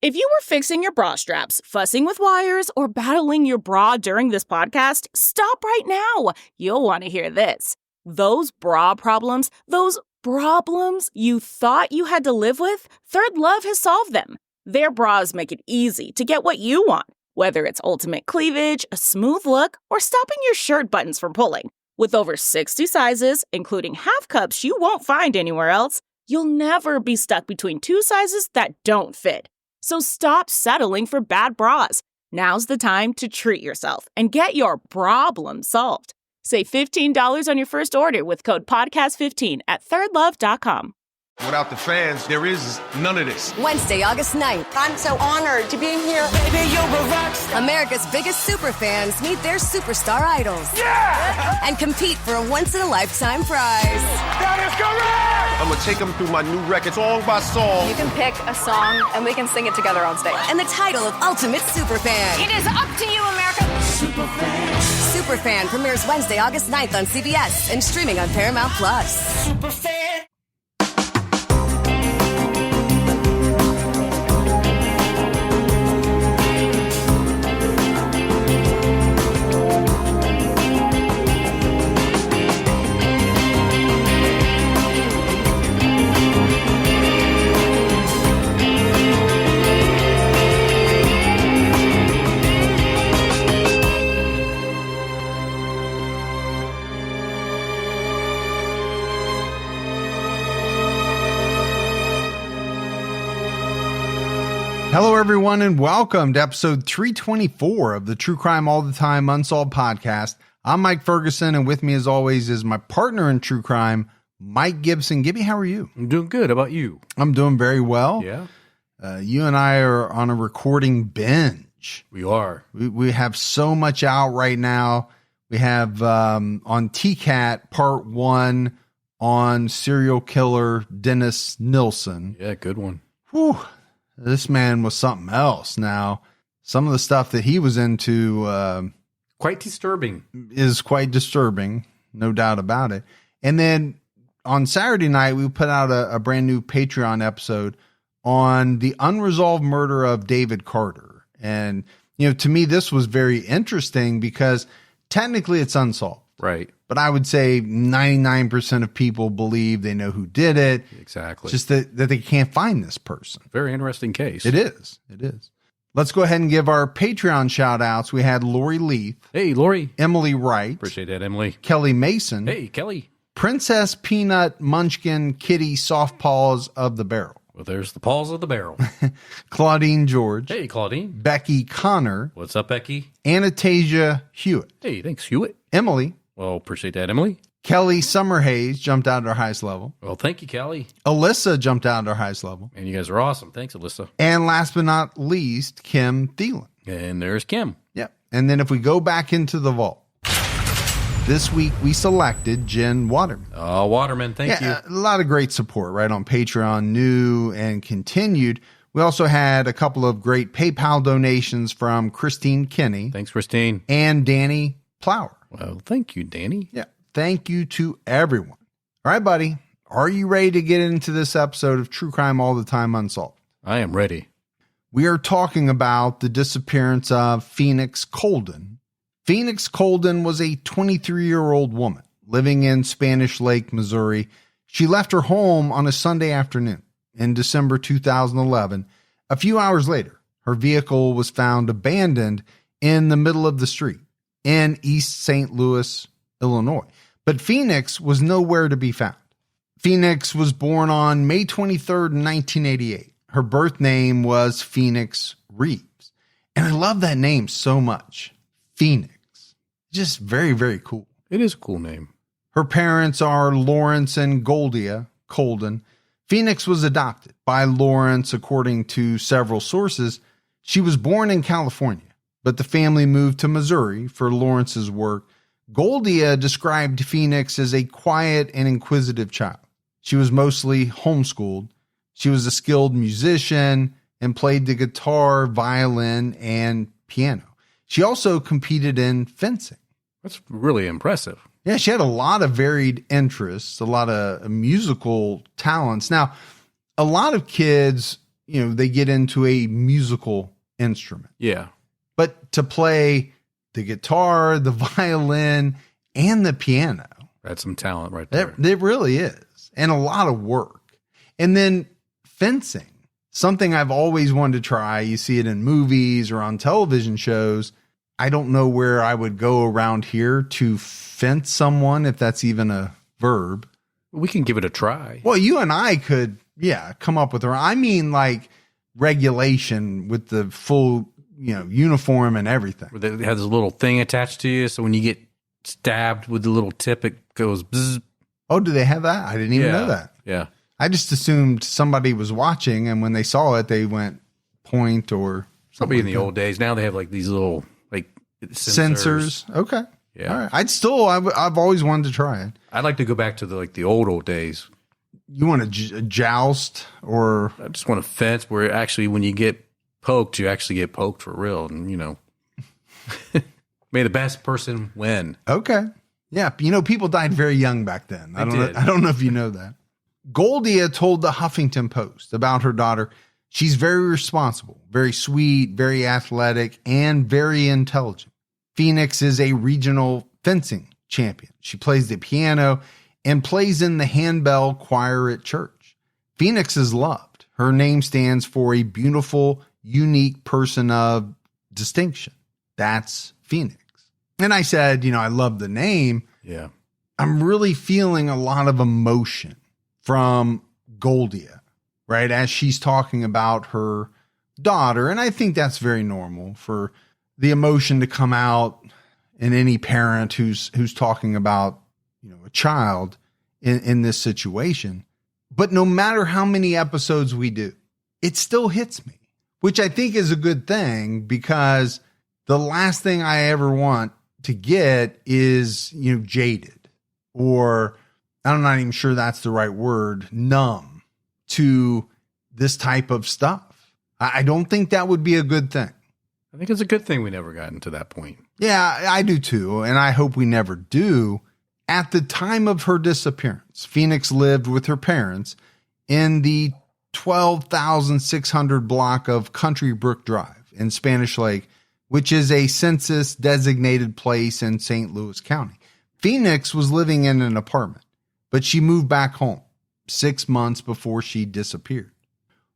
If you were fixing your bra straps, fussing with wires, or battling your bra during this podcast, stop right now. You'll want to hear this. Those bra problems, those problems you thought you had to live with, Third Love has solved them. Their bras make it easy to get what you want, whether it's ultimate cleavage, a smooth look, or stopping your shirt buttons from pulling. With over 60 sizes, including half cups you won't find anywhere else, you'll never be stuck between two sizes that don't fit. So stop settling for bad bras. Now's the time to treat yourself and get your problem solved. Save $15 on your first order with code podcast15 at thirdlove.com. Without the fans, there is none of this. Wednesday, August 9th. I'm so honored to be here. Baby, you're a rock star. America's biggest super fans meet their superstar idols. Yeah! And compete for a once-in-a-lifetime prize. That is correct! I'm going to take them through my new record, song by song. You can pick a song, and we can sing it together on stage. And the title of Ultimate Superfan. It is up to you, America. Superfan. Superfan premieres Wednesday, August 9th on CBS and streaming on Paramount+. Superfan. Hello, everyone, and welcome to episode 324 of the True Crime All the Time Unsolved podcast. I'm Mike Ferguson, and with me, as always, is my partner in true crime, Mike Gibson. Gibby, how are you? I'm doing good. How about you? I'm doing very well. Yeah. You and I are on a recording binge. We are. We have so much out right now. We have on TCAT Part 1 on serial killer Dennis Nilsen. Yeah, good one. Whew. This man was something else. Now, some of the stuff that he was into quite disturbing. Is quite disturbing, no doubt about it. And then on Saturday night, we put out a brand new Patreon episode on the unresolved murder of David Carter. And, you know, to me, this was very interesting because technically it's unsolved. Right. But I would say 99% of people believe they know who did it. Exactly. Just that they can't find this person. Very interesting case. It is. It is. Let's go ahead and give our Patreon shout outs. We had Lori Leith. Hey, Lori. Emily Wright. Appreciate that, Emily. Kelly Mason. Hey, Kelly. Princess Peanut Munchkin Kitty Soft Paws of the Barrel. Well, there's the paws of the barrel. Claudine George. Hey, Claudine. Becky Connor. What's up, Becky? Anastasia Hewitt. Hey, thanks, Hewitt. Emily. Well, appreciate that, Emily. Kelly Summerhays jumped out at our highest level. Well, thank you, Kelly. Alyssa jumped out at our highest level. And you guys are awesome. Thanks, Alyssa. And last but not least, Kim Thielen. And there's Kim. Yep. And then if we go back into the vault, this week we selected Jen Waterman. Oh, Waterman, thank you. A lot of great support, right, on Patreon, new and continued. We also had a couple of great PayPal donations from Christine Kinney. Thanks, Christine. And Danny Plower. Well, thank you, Danny. Yeah. Thank you to everyone. All right, buddy. Are you ready to get into this episode of True Crime All the Time Unsolved? I am ready. We are talking about the disappearance of Phoenix Coldon. Phoenix Coldon was a 23-year-old woman living in Spanish Lake, Missouri. She left her home on a Sunday afternoon in December 2011. A few hours later, her vehicle was found abandoned in the middle of the street in East St. Louis, Illinois. But Phoenix was nowhere to be found. Phoenix was born on May 23rd, 1988. Her birth name was Phoenix Reeves. And I love that name so much. Phoenix. Just very, very cool. It is a cool name. Her parents are Lawrence and Goldia Coldon. Phoenix was adopted by Lawrence, according to several sources. She was born in California, but the family moved to Missouri for Lawrence's work. Goldia described Phoenix as a quiet and inquisitive child. She was mostly homeschooled. She was a skilled musician and played the guitar, violin, and piano. She also competed in fencing. That's really impressive. Yeah, she had a lot of varied interests, a lot of musical talents. Now, a lot of kids they get into a musical instrument. Yeah. But to play the guitar, the violin, and the piano. That's some talent right there. It really is. And a lot of work. And then fencing, something I've always wanted to try. You see it in movies or on television shows. I don't know where I would go around here to fence someone, if that's even a verb. We can give it a try. Well, you and I could, come up with I mean, like regulation with the full, uniform and everything. Where they have this little thing attached to you, so when you get stabbed with the little tip, it goes bzzz. Oh, do they have that? I didn't even know that. Yeah. I just assumed somebody was watching, and when they saw it, they went point or something. Probably in like the that. old days. Now they have like these little like Sensors. Okay. Yeah. All right. I've always wanted to try it. I'd like to go back to the old days. You want to joust or? I just want a fence where actually when you get poked, you actually get poked for real. And, may the best person win. Okay. Yeah. People died very young back then. I did. don't know if you know that. Goldia told the Huffington Post about her daughter. She's very responsible, very sweet, very athletic, and very intelligent. Phoenix is a regional fencing champion. She plays the piano and plays in the handbell choir at church. Phoenix is loved. Her name stands for a beautiful, unique person of distinction. That's Phoenix. And I said, I love the name. Yeah. I'm really feeling a lot of emotion from Goldia, right? As she's talking about her daughter. And I think that's very normal for the emotion to come out in any parent who's talking about, a child in this situation. But no matter how many episodes we do, it still hits me, which I think is a good thing, because the last thing I ever want to get is, jaded, or I'm not even sure that's the right word, numb to this type of stuff. I don't think that would be a good thing. I think it's a good thing we never got into that point. Yeah, I do too. And I hope we never do. At the time of her disappearance, Phoenix lived with her parents in the 12,600 block of Country Brook Drive in Spanish Lake, which is a census designated place in St. Louis County. Phoenix was living in an apartment, but she moved back home 6 months before she disappeared.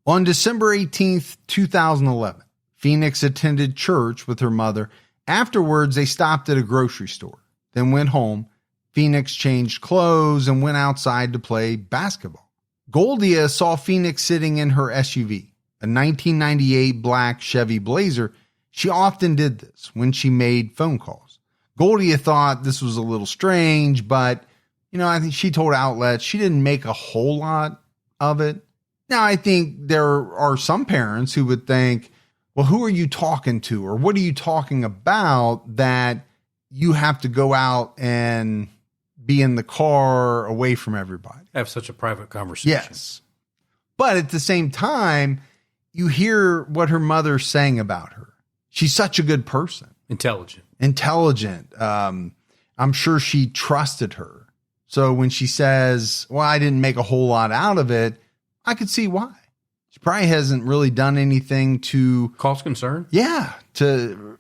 On December 18th, 2011, Phoenix attended church with her mother. Afterwards, they stopped at a grocery store, then went home. Phoenix changed clothes and went outside to play basketball. Goldia saw Phoenix sitting in her SUV, a 1998 black Chevy Blazer. She often did this when she made phone calls. Goldia thought this was a little strange, but, I think she told outlets she didn't make a whole lot of it. Now, I think there are some parents who would think, well, who are you talking to, or what are you talking about that you have to go out and be in the car away from everybody? Have such a private conversation. Yes. But at the same time, you hear what her mother's saying about her. She's such a good person. Intelligent. I'm sure she trusted her. So when she says, well, I didn't make a whole lot out of it, I could see why. She probably hasn't really done anything to cause concern. Yeah, to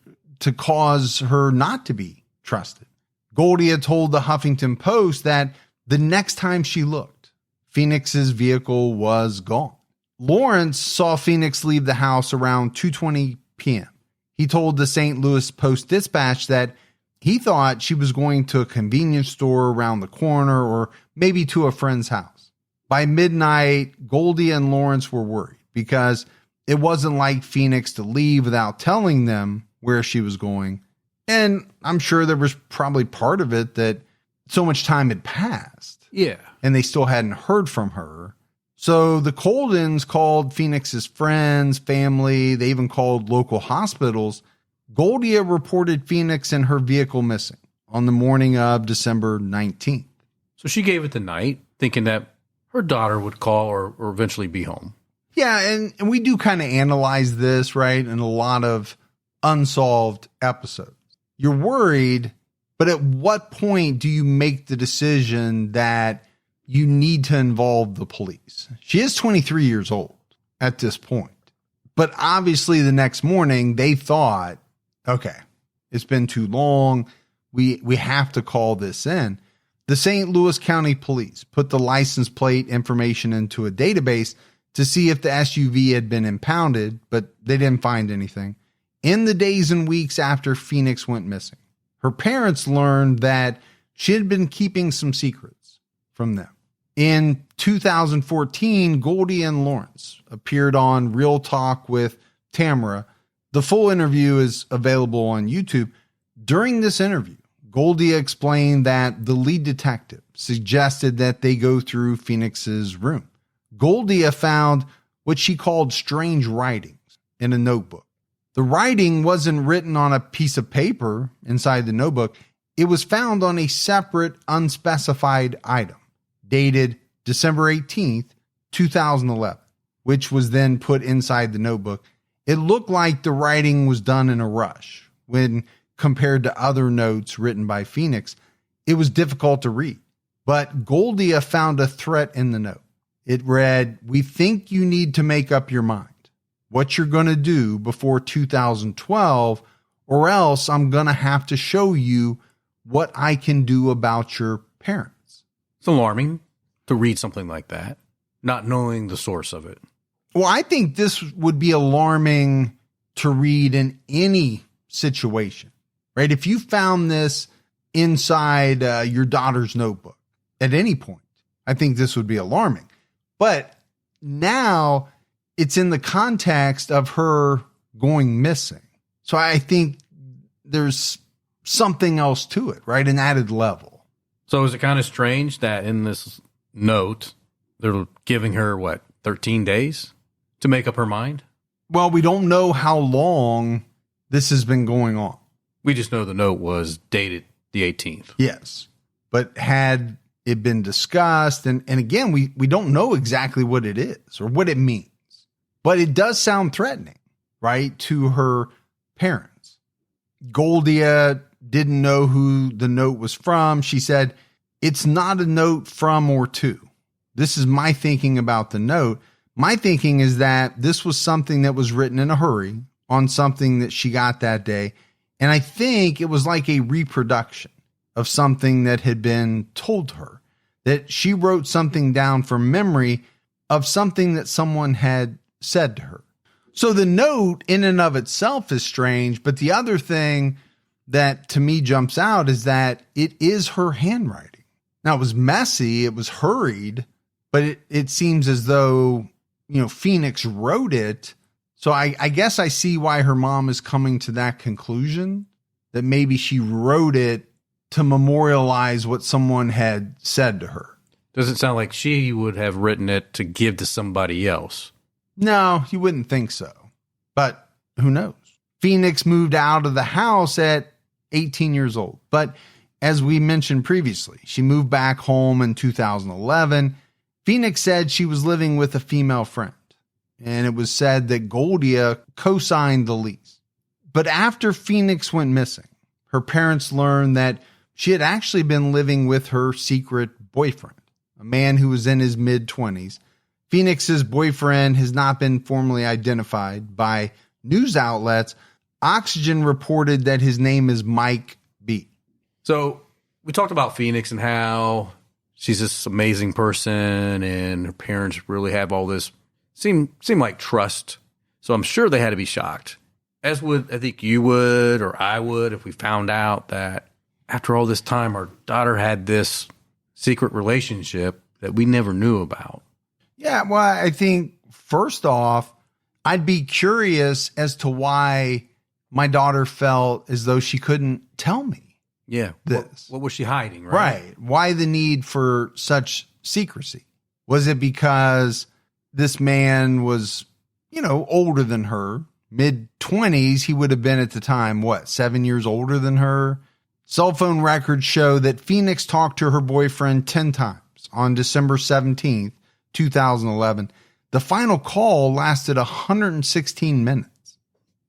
cause her not to be trusted. Goldia told the Huffington Post that the next time she looked, Phoenix's vehicle was gone. Lawrence saw Phoenix leave the house around 2:20 p.m. He told the St. Louis Post-Dispatch that he thought she was going to a convenience store around the corner or maybe to a friend's house. By midnight, Goldia and Lawrence were worried because it wasn't like Phoenix to leave without telling them where she was going. And I'm sure there was probably part of it that so much time had passed. Yeah. And they still hadn't heard from her. So the Coldons called Phoenix's friends, family. They even called local hospitals. Goldia reported Phoenix and her vehicle missing on the morning of December 19th. So she gave it the night, thinking that her daughter would call or eventually be home. Yeah, and we do kind of analyze this, right, in a lot of unsolved episodes. You're worried, but at what point do you make the decision that you need to involve the police? She is 23 years old. at this point. But obviously the next morning they thought, okay, it's been too long. We have to call this in. The St. Louis County Police put the license plate information into a database to see if the SUV had been impounded, but they didn't find anything. In the days and weeks after Phoenix went missing, her parents learned that she had been keeping some secrets from them. In 2014, Goldie and Lawrence appeared on Real Talk with Tamara. The full interview is available on YouTube. During this interview, Goldie explained that the lead detective suggested that they go through Phoenix's room. Goldie found what she called strange writings in a notebook. The writing wasn't written on a piece of paper inside the notebook. It was found on a separate, unspecified item, dated December 18th, 2011, which was then put inside the notebook. It looked like the writing was done in a rush. When compared to other notes written by Phoenix, it was difficult to read. But Goldie found a threat in the note. It read, "We think you need to make up your mind what you're going to do before 2012, or else I'm going to have to show you what I can do about your parents." It's alarming to read something like that, not knowing the source of it. Well, I think this would be alarming to read in any situation, right? If you found this inside your daughter's notebook at any point, I think this would be alarming. But now it's in the context of her going missing. So I think there's something else to it, right? An added level. So is it kind of strange that in this note, they're giving her, 13 days to make up her mind? Well, we don't know how long this has been going on. We just know the note was dated the 18th. Yes. But had it been discussed, and again, we don't know exactly what it is or what it means. But it does sound threatening, right, to her parents. Goldie didn't know who the note was from. She said, "It's not a note from or to." This is my thinking about the note. My thinking is that this was something that was written in a hurry on something that she got that day. And I think it was like a reproduction of something that had been told her, that she wrote something down from memory of something that someone had said to her. So the note in and of itself is strange, but the other thing that to me jumps out is that it is her handwriting. Now, it was messy, it was hurried, but it seems as though, Phoenix wrote it. So I guess I see why her mom is coming to that conclusion, that maybe she wrote it to memorialize what someone had said to her. Doesn't sound like she would have written it to give to somebody else. No, you wouldn't think so. But who knows? Phoenix moved out of the house at 18 years old. But as we mentioned previously, she moved back home in 2011. Phoenix said she was living with a female friend, and it was said that Goldie co-signed the lease. But after Phoenix went missing, her parents learned that she had actually been living with her secret boyfriend, a man who was in his mid-20s. Phoenix's boyfriend has not been formally identified by news outlets. Oxygen reported that his name is Mike B. So we talked about Phoenix and how she's this amazing person and her parents really have all this seem like trust. So I'm sure they had to be shocked, as would I think you would or I would if we found out that after all this time our daughter had this secret relationship that we never knew about. Yeah, well, I think first off, I'd be curious as to why my daughter felt as though she couldn't tell me. Yeah. This. What was she hiding, right? Right. Why the need for such secrecy? Was it because this man was, older than her, mid-20s? He would have been at the time, 7 years older than her? Cell phone records show that Phoenix talked to her boyfriend 10 times on December 17th, 2011. The final call lasted 116 minutes.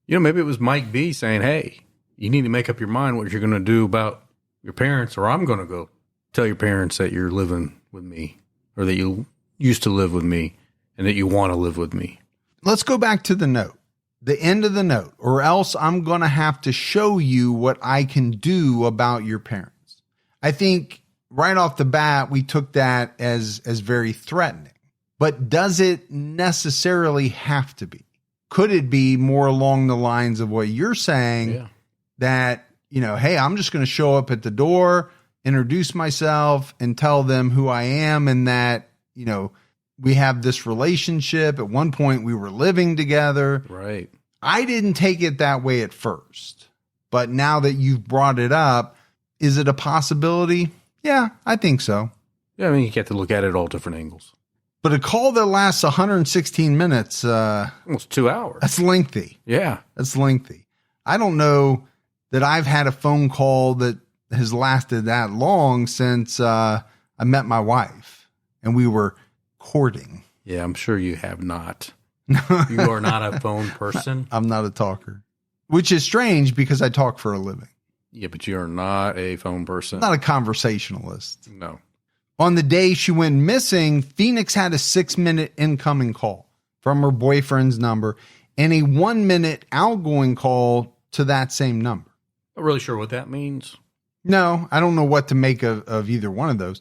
Maybe it was Mike B saying, "Hey, you need to make up your mind what you're going to do about your parents, or I'm going to go tell your parents that you're living with me, or that you used to live with me and that you want to live with me." Let's go back to the note, the end of the note, or else I'm going to have to show you what I can do about your parents. I think right off the bat, we took that as very threatening. But does it necessarily have to be? Could it be more along the lines of what you're saying, that, hey, I'm just going to show up at the door, introduce myself, and tell them who I am, and that, we have this relationship. At one point, we were living together. Right. I didn't take it that way at first. But now that you've brought it up, is it a possibility? Yeah, I think so. Yeah, I mean, you get to look at it all different angles. But a call that lasts 116 minutes, almost 2 hours. That's lengthy. Yeah. That's lengthy. I don't know that I've had a phone call that has lasted that long since I met my wife and we were courting. Yeah, I'm sure you have not. You are not a phone person. I'm not a talker, which is strange because I talk for a living. Yeah, but you are not a phone person. I'm not a conversationalist. No. On the day she went missing, Phoenix had a 6-minute incoming call from her boyfriend's number and a 1-minute outgoing call to that same number. Not really sure what that means. No, I don't know what to make of either one of those.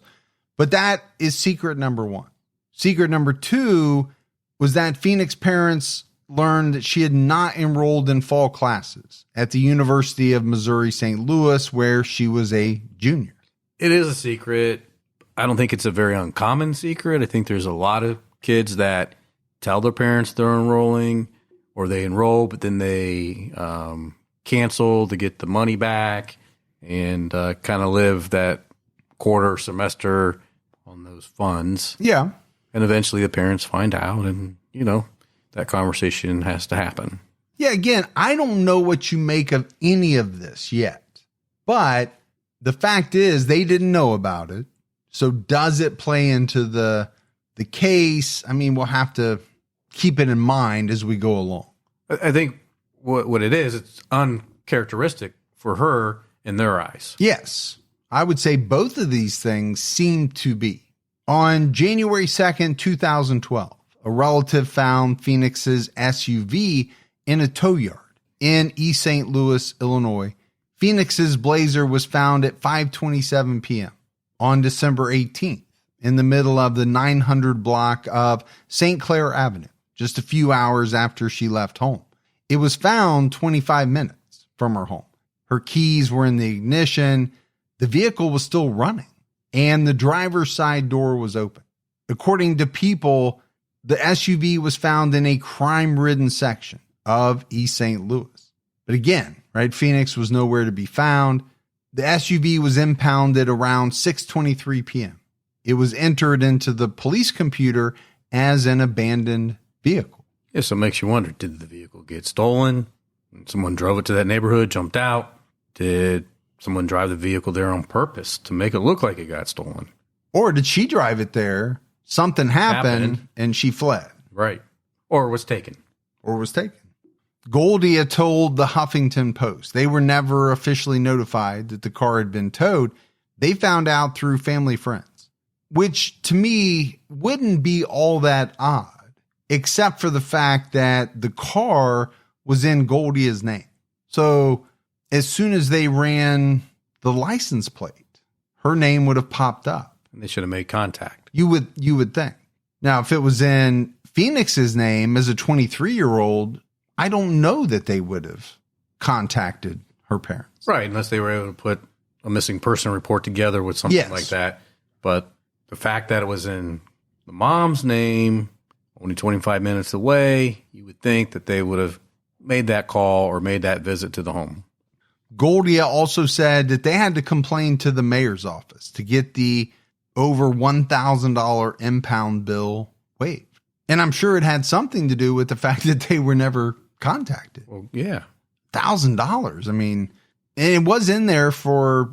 But that is secret number one. Secret number two was that Phoenix parents learned that she had not enrolled in fall classes at the University of Missouri St. Louis, where she was a junior. It is a secret. I don't think it's a very uncommon secret. I think there's a lot of kids that tell their parents they're enrolling, or they enroll, but then they cancel to get the money back and kind of live that quarter semester on those funds. Yeah. And eventually the parents find out, and, that conversation has to happen. Yeah, again, I don't know what you make of any of this yet. But the fact is they didn't know about it. So does it play into the case? I mean, we'll have to keep it in mind as we go along. I think what it is, it's uncharacteristic for her in their eyes. Yes, I would say both of these things seem to be. On January 2nd, 2012, a relative found Phoenix's SUV in a tow yard in East St. Louis, Illinois. Phoenix's Blazer was found at 5:27 p.m. on December 18th in the middle of the 900 block of St. Clair Avenue, just a few hours after she left home. It was found 25 minutes from her home. Her keys were in the ignition. The vehicle was still running, and the driver's side door was open. According to People, the SUV was found in a crime-ridden section of East St. Louis. But again, right, Phoenix was nowhere to be found. The SUV was impounded around 6:23 p.m. It was entered into the police computer as an abandoned vehicle. Yeah, so it makes you wonder, did the vehicle get stolen? Someone drove it to that neighborhood, jumped out? Did someone drive the vehicle there on purpose to make it look like it got stolen? Or did she drive it there, something happened, and she fled? Right. Or was taken. Goldia told the Huffington Post they were never officially notified that the car had been towed. They found out through family friends, which to me wouldn't be all that odd, except for the fact that the car was in Goldia's name. So as soon as they ran the license plate, her name would have popped up. And they should have made contact. You would think. Now, if it was in Phoenix's name as a 23-year-old, I don't know that they would have contacted her parents. Right, unless they were able to put a missing person report together with something like that. But the fact that it was in the mom's name, only 25 minutes away, you would think that they would have made that call or made that visit to the home. Goldia also said that they had to complain to the mayor's office to get the over $1,000 impound bill waived. And I'm sure it had something to do with the fact that they were never contacted. Well, yeah. $1,000. I mean, and it was in there for,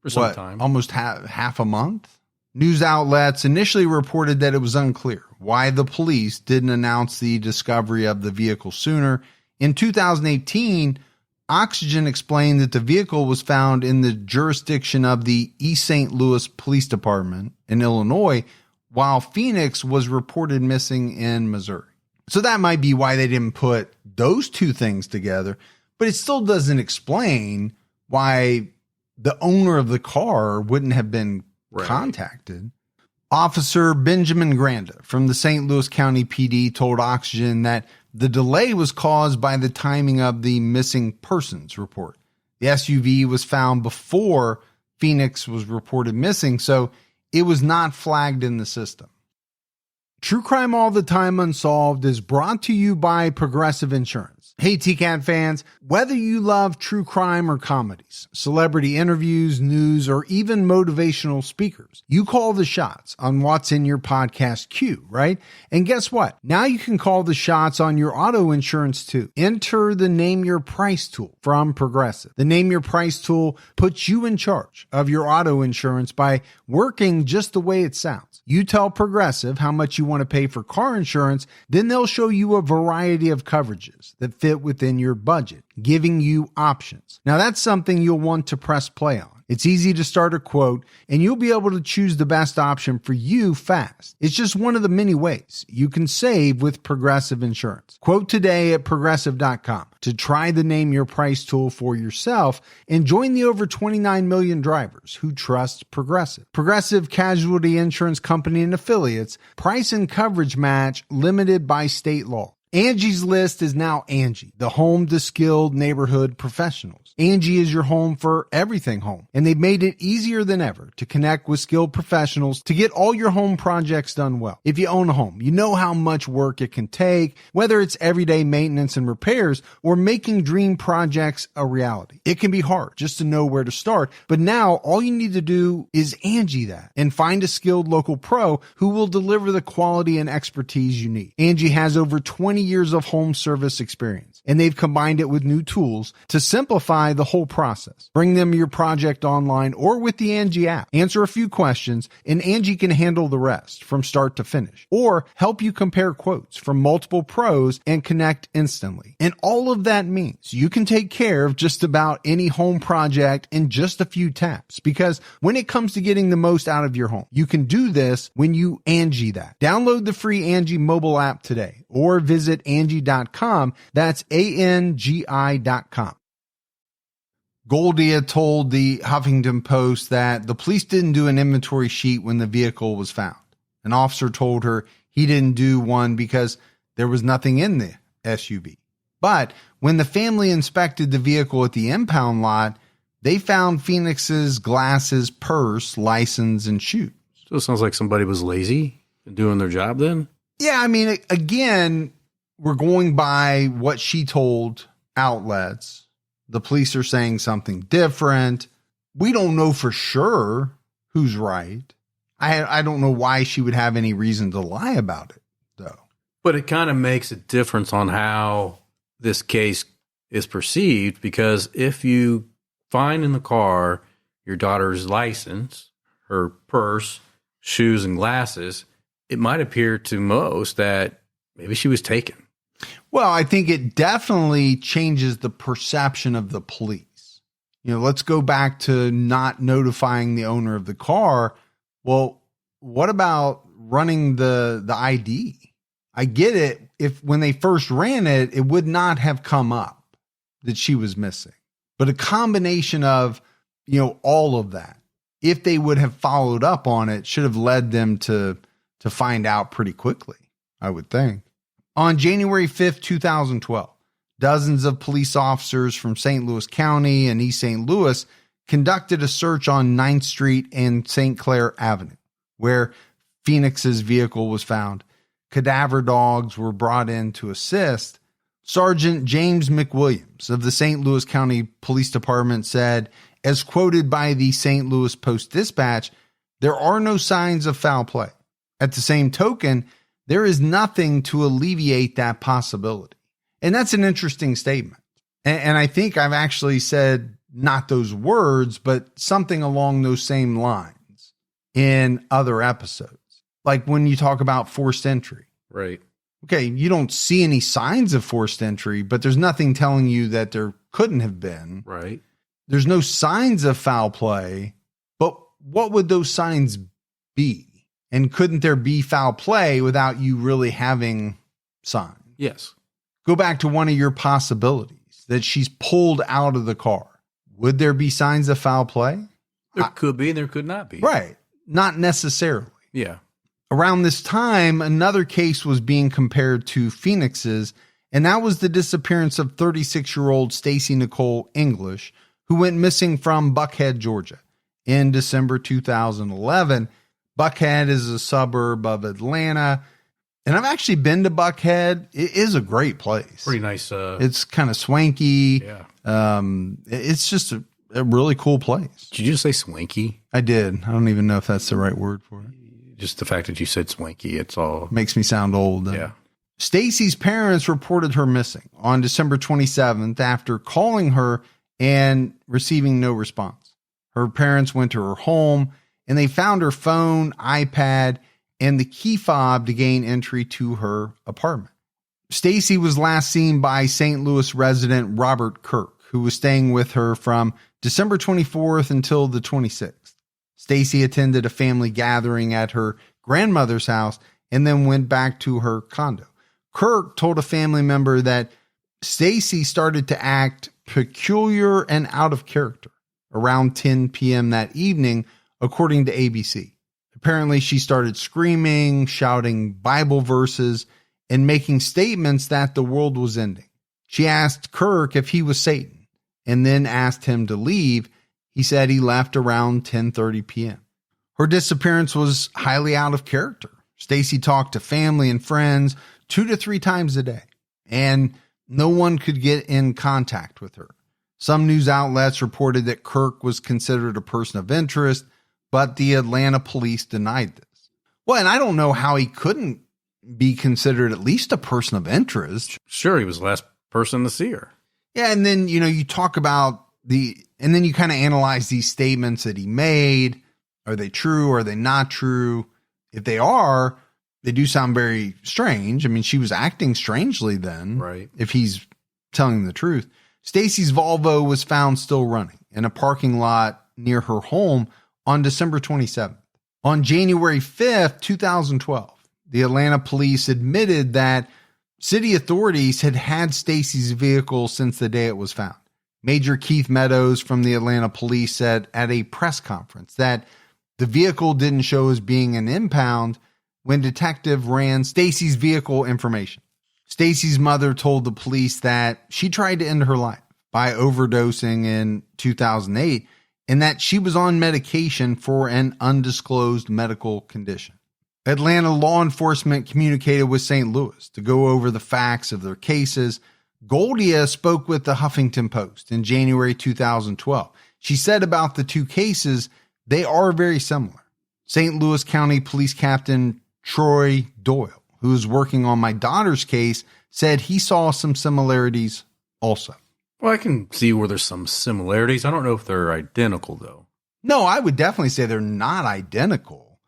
for some time. Almost half a month. News outlets initially reported that it was unclear why the police didn't announce the discovery of the vehicle sooner. In 2018, Oxygen explained that the vehicle was found in the jurisdiction of the East St. Louis Police Department in Illinois, while Phoenix was reported missing in Missouri. So that might be why they didn't put those two things together, but it still doesn't explain why the owner of the car wouldn't have been contacted. Officer Benjamin Granda from the St. Louis County PD told Oxygen that the delay was caused by the timing of the missing persons report. The SUV was found before Phoenix was reported missing, so it was not flagged in the system. True Crime All the Time Unsolved is brought to you by Progressive Insurance. Hey, TCAT fans, whether you love true crime or comedies, celebrity interviews, news, or even motivational speakers, you call the shots on what's in your podcast queue, right? And guess what? Now you can call the shots on your auto insurance too. Enter the Name Your Price tool from Progressive. The Name Your Price tool puts you in charge of your auto insurance by working just the way it sounds. You tell Progressive how much you want to pay for car insurance, then they'll show you a variety of coverages that fit within your budget, giving you options. Now that's something you'll want to press play on. It's easy to start a quote, and you'll be able to choose the best option for you fast. It's just one of the many ways you can save with Progressive Insurance. Quote today at Progressive.com to try the Name Your Price tool for yourself and join the over 29 million drivers who trust Progressive. Progressive Casualty Insurance Company and Affiliates. Price and coverage match limited by state law. Angie's List is now Angie, the home to skilled neighborhood professionals. Angie is your home for everything home, and they've made it easier than ever to connect with skilled professionals to get all your home projects done well. If you own a home, you know how much work it can take, whether it's everyday maintenance and repairs or making dream projects a reality. It can be hard just to know where to start, but now all you need to do is Angie that and find a skilled local pro who will deliver the quality and expertise you need. Angie has over 20 years of home service experience, and they've combined it with new tools to simplify the whole process. Bring them your project online or with the Angie app. Answer a few questions, and Angie can handle the rest from start to finish, or help you compare quotes from multiple pros and connect instantly. And all of that means you can take care of just about any home project in just a few taps, because when it comes to getting the most out of your home, you can do this when you Angie that. Download the free Angie mobile app today or visit Angie.com. That's ANGI.com. Goldia told the Huffington Post that the police didn't do an inventory sheet when the vehicle was found. An officer told her he didn't do one because there was nothing in the SUV. But when the family inspected the vehicle at the impound lot, they found Phoenix's glasses, purse, license, and shoes. So it sounds like somebody was lazy in doing their job then? Yeah, I mean, again, we're going by what she told outlets. The police are saying something different. We don't know for sure who's right. I don't know why she would have any reason to lie about it, though. But it kind of makes a difference on how this case is perceived, because if you find in the car your daughter's license, her purse, shoes, and glasses, it might appear to most that maybe she was taken. Well, I think it definitely changes the perception of the police. You know, let's go back to not notifying the owner of the car. Well, what about running the ID? I get it. If when they first ran it, it would not have come up that she was missing. But a combination of, you know, all of that, if they would have followed up on it, should have led them to find out pretty quickly, I would think. On January 5th, 2012, dozens of police officers from St. Louis County and East St. Louis conducted a search on 9th Street and St. Clair Avenue, where Phoenix's vehicle was found. Cadaver dogs were brought in to assist. Sergeant James McWilliams of the St. Louis County Police Department said, as quoted by the St. Louis Post-Dispatch, there are no signs of foul play. At the same token, there is nothing to alleviate that possibility. And that's an interesting statement. And I think I've actually said not those words, but something along those same lines in other episodes. Like when you talk about forced entry. Right. Okay, you don't see any signs of forced entry, but there's nothing telling you that there couldn't have been. Right. There's no signs of foul play, but what would those signs be? And couldn't there be foul play without you really having sign. Yes. Go back to one of your possibilities that she's pulled out of the car. Would there be signs of foul play? There could be and there could not be. Right. Not necessarily. Yeah. Around this time, another case was being compared to Phoenix's, and that was the disappearance of 36-year-old Stacy Nicole English, who went missing from Buckhead, Georgia, in December 2011. Buckhead is a suburb of Atlanta, and I've actually been to Buckhead. It is a great place. Pretty nice. It's kind of swanky. Yeah. It's just a really cool place. Did you just say swanky? I did. I don't even know if that's the right word for it. Just the fact that you said swanky, it's all makes me sound old. Yeah. Stacy's parents reported her missing on December 27th after calling her and receiving no response. Her parents went to her home and they found her phone, iPad, and the key fob to gain entry to her apartment. Stacy was last seen by St. Louis resident Robert Kirk, who was staying with her from December 24th until the 26th. Stacy attended a family gathering at her grandmother's house and then went back to her condo. Kirk told a family member that Stacy started to act peculiar and out of character around 10 p.m. that evening, according to ABC. Apparently, she started screaming, shouting Bible verses, and making statements that the world was ending. She asked Kirk if he was Satan and then asked him to leave. He said he left around 10:30 p.m. Her disappearance was highly out of character. Stacy talked to family and friends 2 to 3 times a day, and no one could get in contact with her. Some news outlets reported that Kirk was considered a person of interest, but the Atlanta police denied this. Well, and I don't know how he couldn't be considered at least a person of interest. Sure, he was the last person to see her. Yeah, and then, you talk about and then you kind of analyze these statements that he made. Are they true? Are they not true? If they are, they do sound very strange. I mean, she was acting strangely then. Right. If he's telling the truth. Stacy's Volvo was found still running in a parking lot near her home on December 27th. On January 5th, 2012, the Atlanta police admitted that city authorities had Stacy's vehicle since the day it was found. Major Keith Meadows from the Atlanta police said at a press conference that the vehicle didn't show as being an impound when detective ran Stacy's vehicle information. Stacy's mother told the police that she tried to end her life by overdosing in 2008 and that she was on medication for an undisclosed medical condition. Atlanta law enforcement communicated with St. Louis to go over the facts of their cases. Goldia spoke with the Huffington Post in January 2012. She said about the 2 cases, they are very similar. St. Louis County Police Captain Troy Doyle, who is working on my daughter's case, said he saw some similarities also. Well, I can see where there's some similarities. I don't know if they're identical, though. No, I would definitely say they're not identical.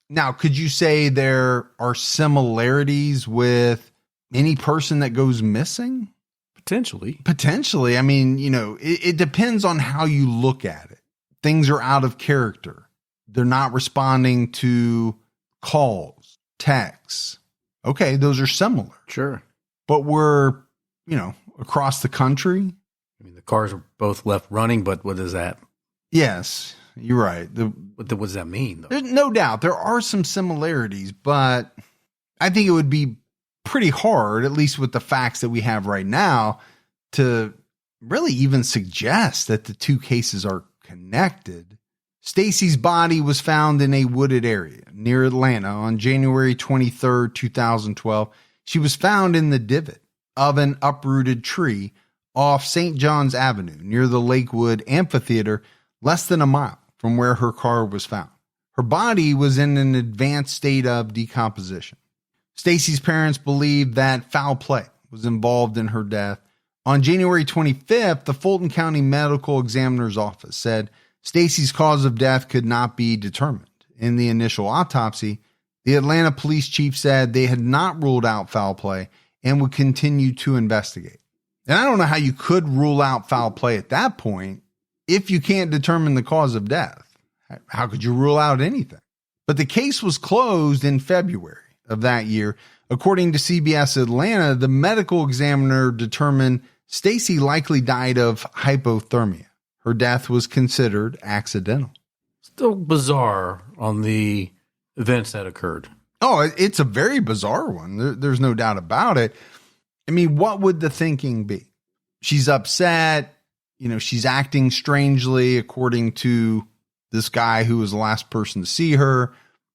Now, could you say there are similarities with any person that goes missing? Potentially. Potentially. I mean, it depends on how you look at it. Things are out of character. They're not responding to calls, texts. Okay, those are similar. Sure. But we're, across the country. I mean, the cars are both left running, but what is that? Yes, you're right. What does that mean, though? There's no doubt there are some similarities, but I think it would be pretty hard, at least with the facts that we have right now, to really even suggest that the 2 cases are connected. Stacy's body was found in a wooded area near Atlanta on January 23rd, 2012. She was found in the divot of an uprooted tree off St. John's Avenue near the Lakewood Amphitheater, less than a mile from where her car was found. Her body was in an advanced state of decomposition. Stacy's parents believed that foul play was involved in her death. On January 25th, the Fulton County Medical Examiner's Office said Stacy's cause of death could not be determined. In the initial autopsy, the Atlanta police chief said they had not ruled out foul play and would continue to investigate. And I don't know how you could rule out foul play at that point if you can't determine the cause of death. How could you rule out anything? But the case was closed in February of that year. According to CBS Atlanta, the medical examiner determined Stacy likely died of hypothermia. Her death was considered accidental. Still bizarre on the events that occurred. Oh, it's a very bizarre one. There's no doubt about it. I mean, what would the thinking be? She's upset. She's acting strangely, according to this guy who was the last person to see her.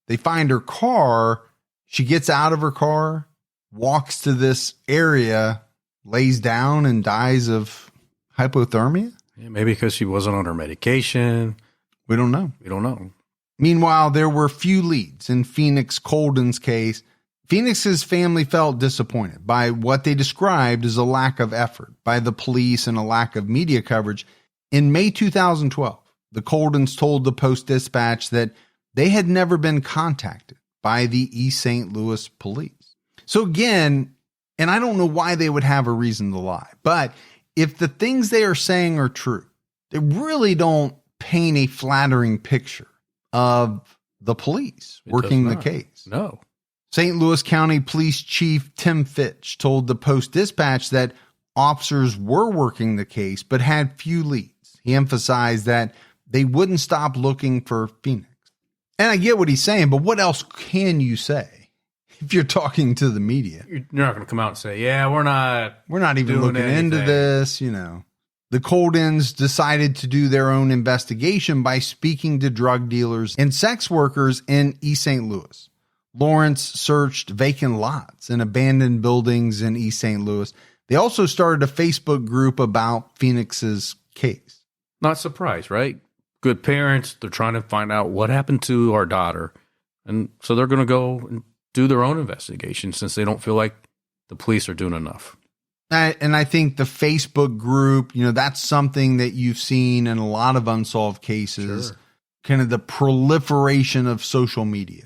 They find her car. She gets out of her car, walks to this area, lays down, and dies of hypothermia. Yeah, maybe because she wasn't on her medication. We don't know. Meanwhile, there were few leads in Phoenix Coldon's case. Phoenix's family felt disappointed by what they described as a lack of effort by the police and a lack of media coverage. In May 2012, the Coldons told the Post-Dispatch that they had never been contacted by the East St. Louis police. So again, and I don't know why they would have a reason to lie, but if the things they are saying are true, they really don't paint a flattering picture of the police working the case. No. St. Louis County Police Chief Tim Fitch told the Post-Dispatch that officers were working the case but had few leads. He emphasized that they wouldn't stop looking for Phoenix. And I get what he's saying, but what else can you say if you're talking to the media? You're not going to come out and say, yeah, we're not even looking into this, The Coldons decided to do their own investigation by speaking to drug dealers and sex workers in East St. Louis. Lawrence searched vacant lots and abandoned buildings in East St. Louis. They also started a Facebook group about Phoenix's case. Not surprised, right? Good parents, they're trying to find out what happened to our daughter. And so they're going to go and do their own investigation since they don't feel like the police are doing enough. And I think the Facebook group, that's something that you've seen in a lot of unsolved cases, Sure. Kind of the proliferation of social media,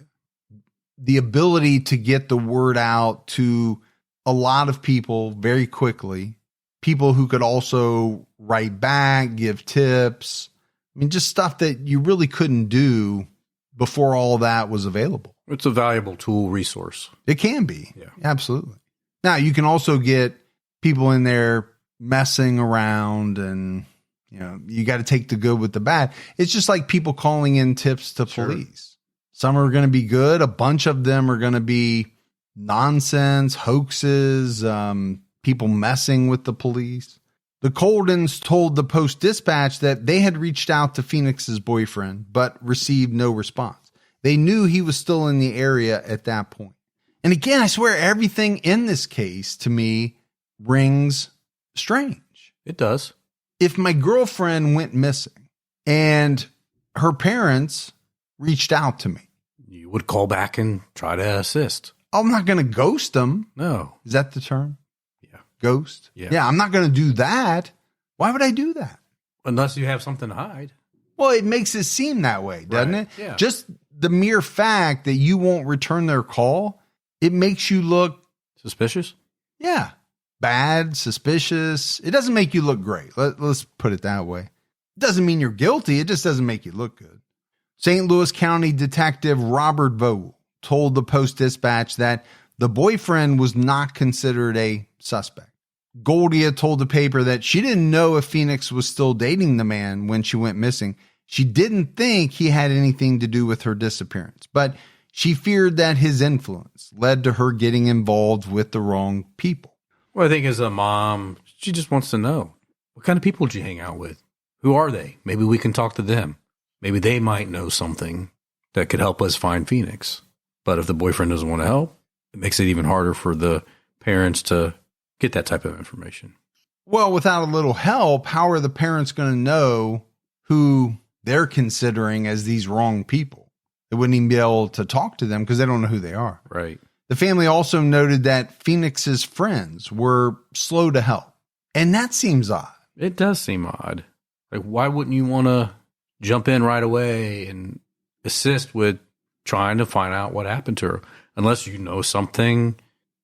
the ability to get the word out to a lot of people very quickly, people who could also write back, give tips. I mean, just stuff that you really couldn't do before all that was available. It's a valuable tool resource. It can be. Yeah. Absolutely. Now, you can also get people in there messing around and, you got to take the good with the bad. It's just like people calling in tips to police. Some are going to be good. A bunch of them are going to be nonsense, hoaxes, people messing with the police. The Coldons told the Post-Dispatch that they had reached out to Phoenix's boyfriend, but received no response. They knew he was still in the area at that point. And again, I swear everything in this case to me rings strange. It does. If my girlfriend went missing and her parents reached out to me, You would call back and try to assist. I'm not going to ghost them. No. Is that the term? Yeah. Ghost? Yeah. I'm not going to do that. Why would I do that? Unless you have something to hide. Well, it makes it seem that way, doesn't Right. it? Yeah. Just the mere fact that you won't return their call, it makes you look, Suspicious? bad, suspicious. It doesn't make you look great. Let's put it that way. It doesn't mean you're guilty. It just doesn't make you look good. St. Louis County Detective Robert Vogel told the Post-Dispatch that the boyfriend was not considered a suspect. Goldia told the paper that she didn't know if Phoenix was still dating the man when she went missing. She didn't think he had anything to do with her disappearance, but she feared that his influence led to her getting involved with the wrong people. Well, I think as a mom, she just wants to know, what kind of people did you hang out with? Who are they? Maybe we can talk to them. Maybe they might know something that could help us find Phoenix. But if the boyfriend doesn't want to help, it makes it even harder for the parents to get that type of information. Well, without a little help, how are the parents going to know who they're considering as these wrong people? They wouldn't even be able to talk to them because they don't know who they are. Right. The family also noted that Phoenix's friends were slow to help. And that seems odd. It does seem odd. Like, why wouldn't you want to jump in right away and assist with trying to find out what happened to her? Unless you know something,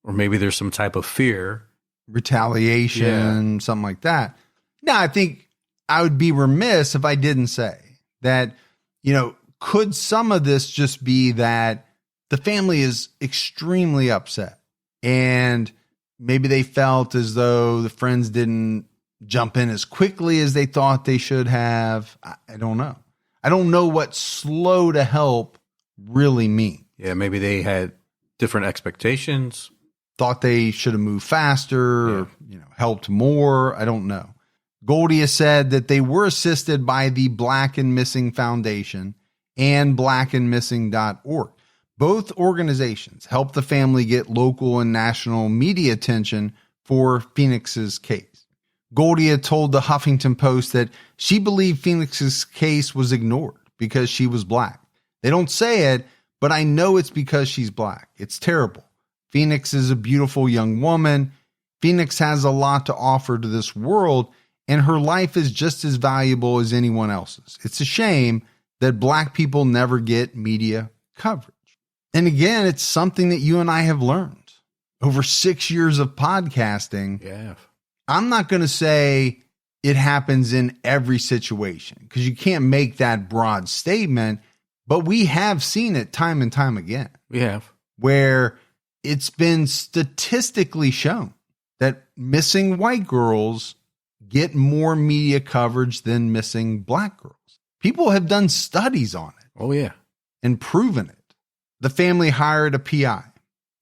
or maybe there's some type of fear. Retaliation, something like that. Now, I think I would be remiss if I didn't say that, could some of this just be that the family is extremely upset And maybe they felt as though the friends didn't jump in as quickly as they thought they should have. I don't know. I don't know what slow to help really means. Yeah, maybe they had different expectations. Thought they should have moved faster or helped more. I don't know. Goldia said that they were assisted by the Black and Missing Foundation and blackandmissing.org. Both organizations helped the family get local and national media attention for Phoenix's case. Goldia told the Huffington Post that she believed Phoenix's case was ignored because she was Black. They don't say it, but I know it's because she's Black. It's terrible. Phoenix is a beautiful young woman. Phoenix has a lot to offer to this world, and her life is just as valuable as anyone else's. It's a shame that Black people never get media coverage. And again, it's something that you and I have learned over 6 years of podcasting. Yeah. I'm not going to say it happens in every situation because you can't make that broad statement, but we have seen it time and time again. We have. Where it's been statistically shown that missing white girls get more media coverage than missing Black girls. People have done studies on it. Oh, yeah. And proven it. The family hired a PI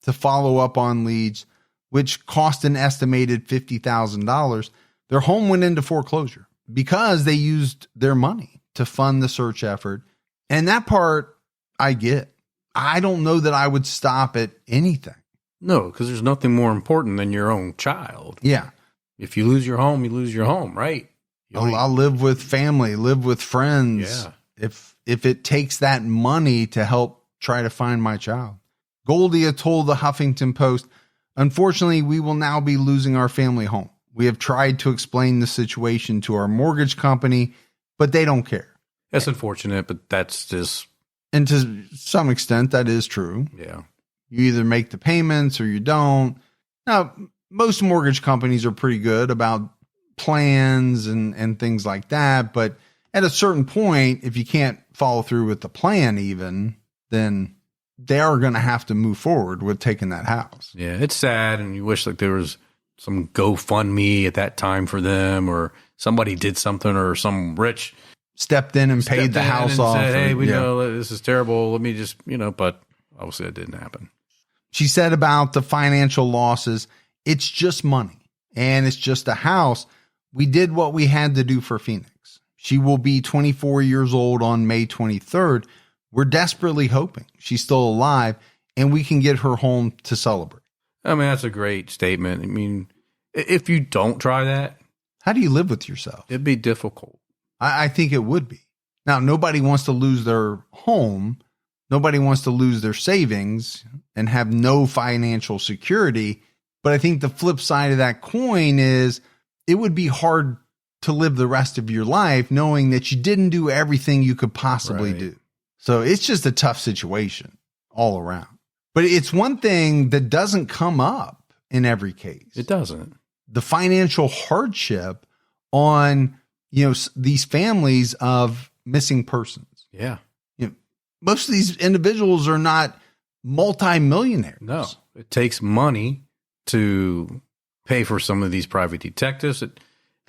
to follow up on leads, which cost an estimated $50,000. Their home went into foreclosure because they used their money to fund the search effort. And that part I get. I don't know that I would stop at anything. No, because there's nothing more important than your own child. Yeah. If you lose your home, you lose your home, right? I'll live with family, live with friends. Yeah. If it takes that money to help try to find my child. Goldia told the Huffington Post, unfortunately, we will now be losing our family home. We have tried to explain the situation to our mortgage company, but they don't care. That's unfortunate, but that's just... And to some extent, that is true. Yeah. You either make the payments or you don't. Now, most mortgage companies are pretty good about plans and things like that. But at a certain point, if you can't follow through with the plan even, then they are going to have to move forward with taking that house. Yeah, it's sad. And you wish like there was some GoFundMe at that time for them, or somebody did something, or some rich stepped in and paid the house off. Said, hey, we know this is terrible. Let me just, but obviously it didn't happen. She said about the financial losses, it's just money and it's just a house. We did what we had to do for Phoenix. She will be 24 years old on May 23rd. We're desperately hoping she's still alive and we can get her home to celebrate. I mean, that's a great statement. I mean, if you don't try that, how do you live with yourself? It'd be difficult. I think it would be. Now, nobody wants to lose their home. Nobody wants to lose their savings and have no financial security. But I think the flip side of that coin is it would be hard to live the rest of your life knowing that you didn't do everything you could possibly do. So it's just a tough situation all around. But it's one thing that doesn't come up in every case. It doesn't. The financial hardship on these families of missing persons. Yeah. Most of these individuals are not multimillionaires. No, it takes money to pay for some of these private detectives. A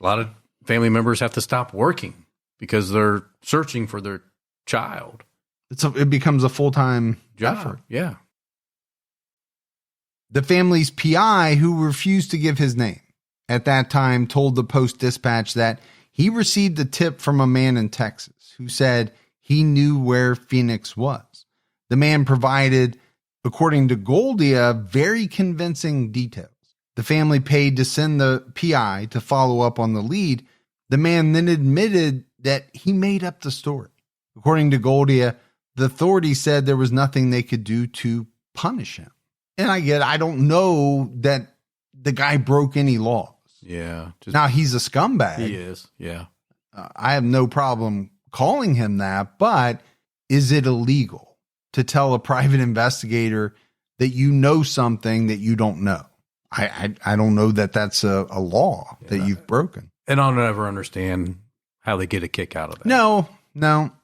lot of family members have to stop working because they're searching for their child. It becomes a full-time job. effort. Yeah. The family's PI, who refused to give his name at that time, told the Post-Dispatch that he received a tip from a man in Texas who said he knew where Phoenix was. The man provided, according to Goldia, very convincing details. The family paid to send the PI to follow up on the lead. The man then admitted that he made up the story. According to Goldia, the authorities said there was nothing they could do to punish him. And I don't know that the guy broke any laws. Yeah. Now, he's a scumbag. He is, yeah. I have no problem calling him that, but is it illegal to tell a private investigator that you know something that you don't know? I don't know that that's a law that you've broken. And I'll never understand how they get a kick out of that. No,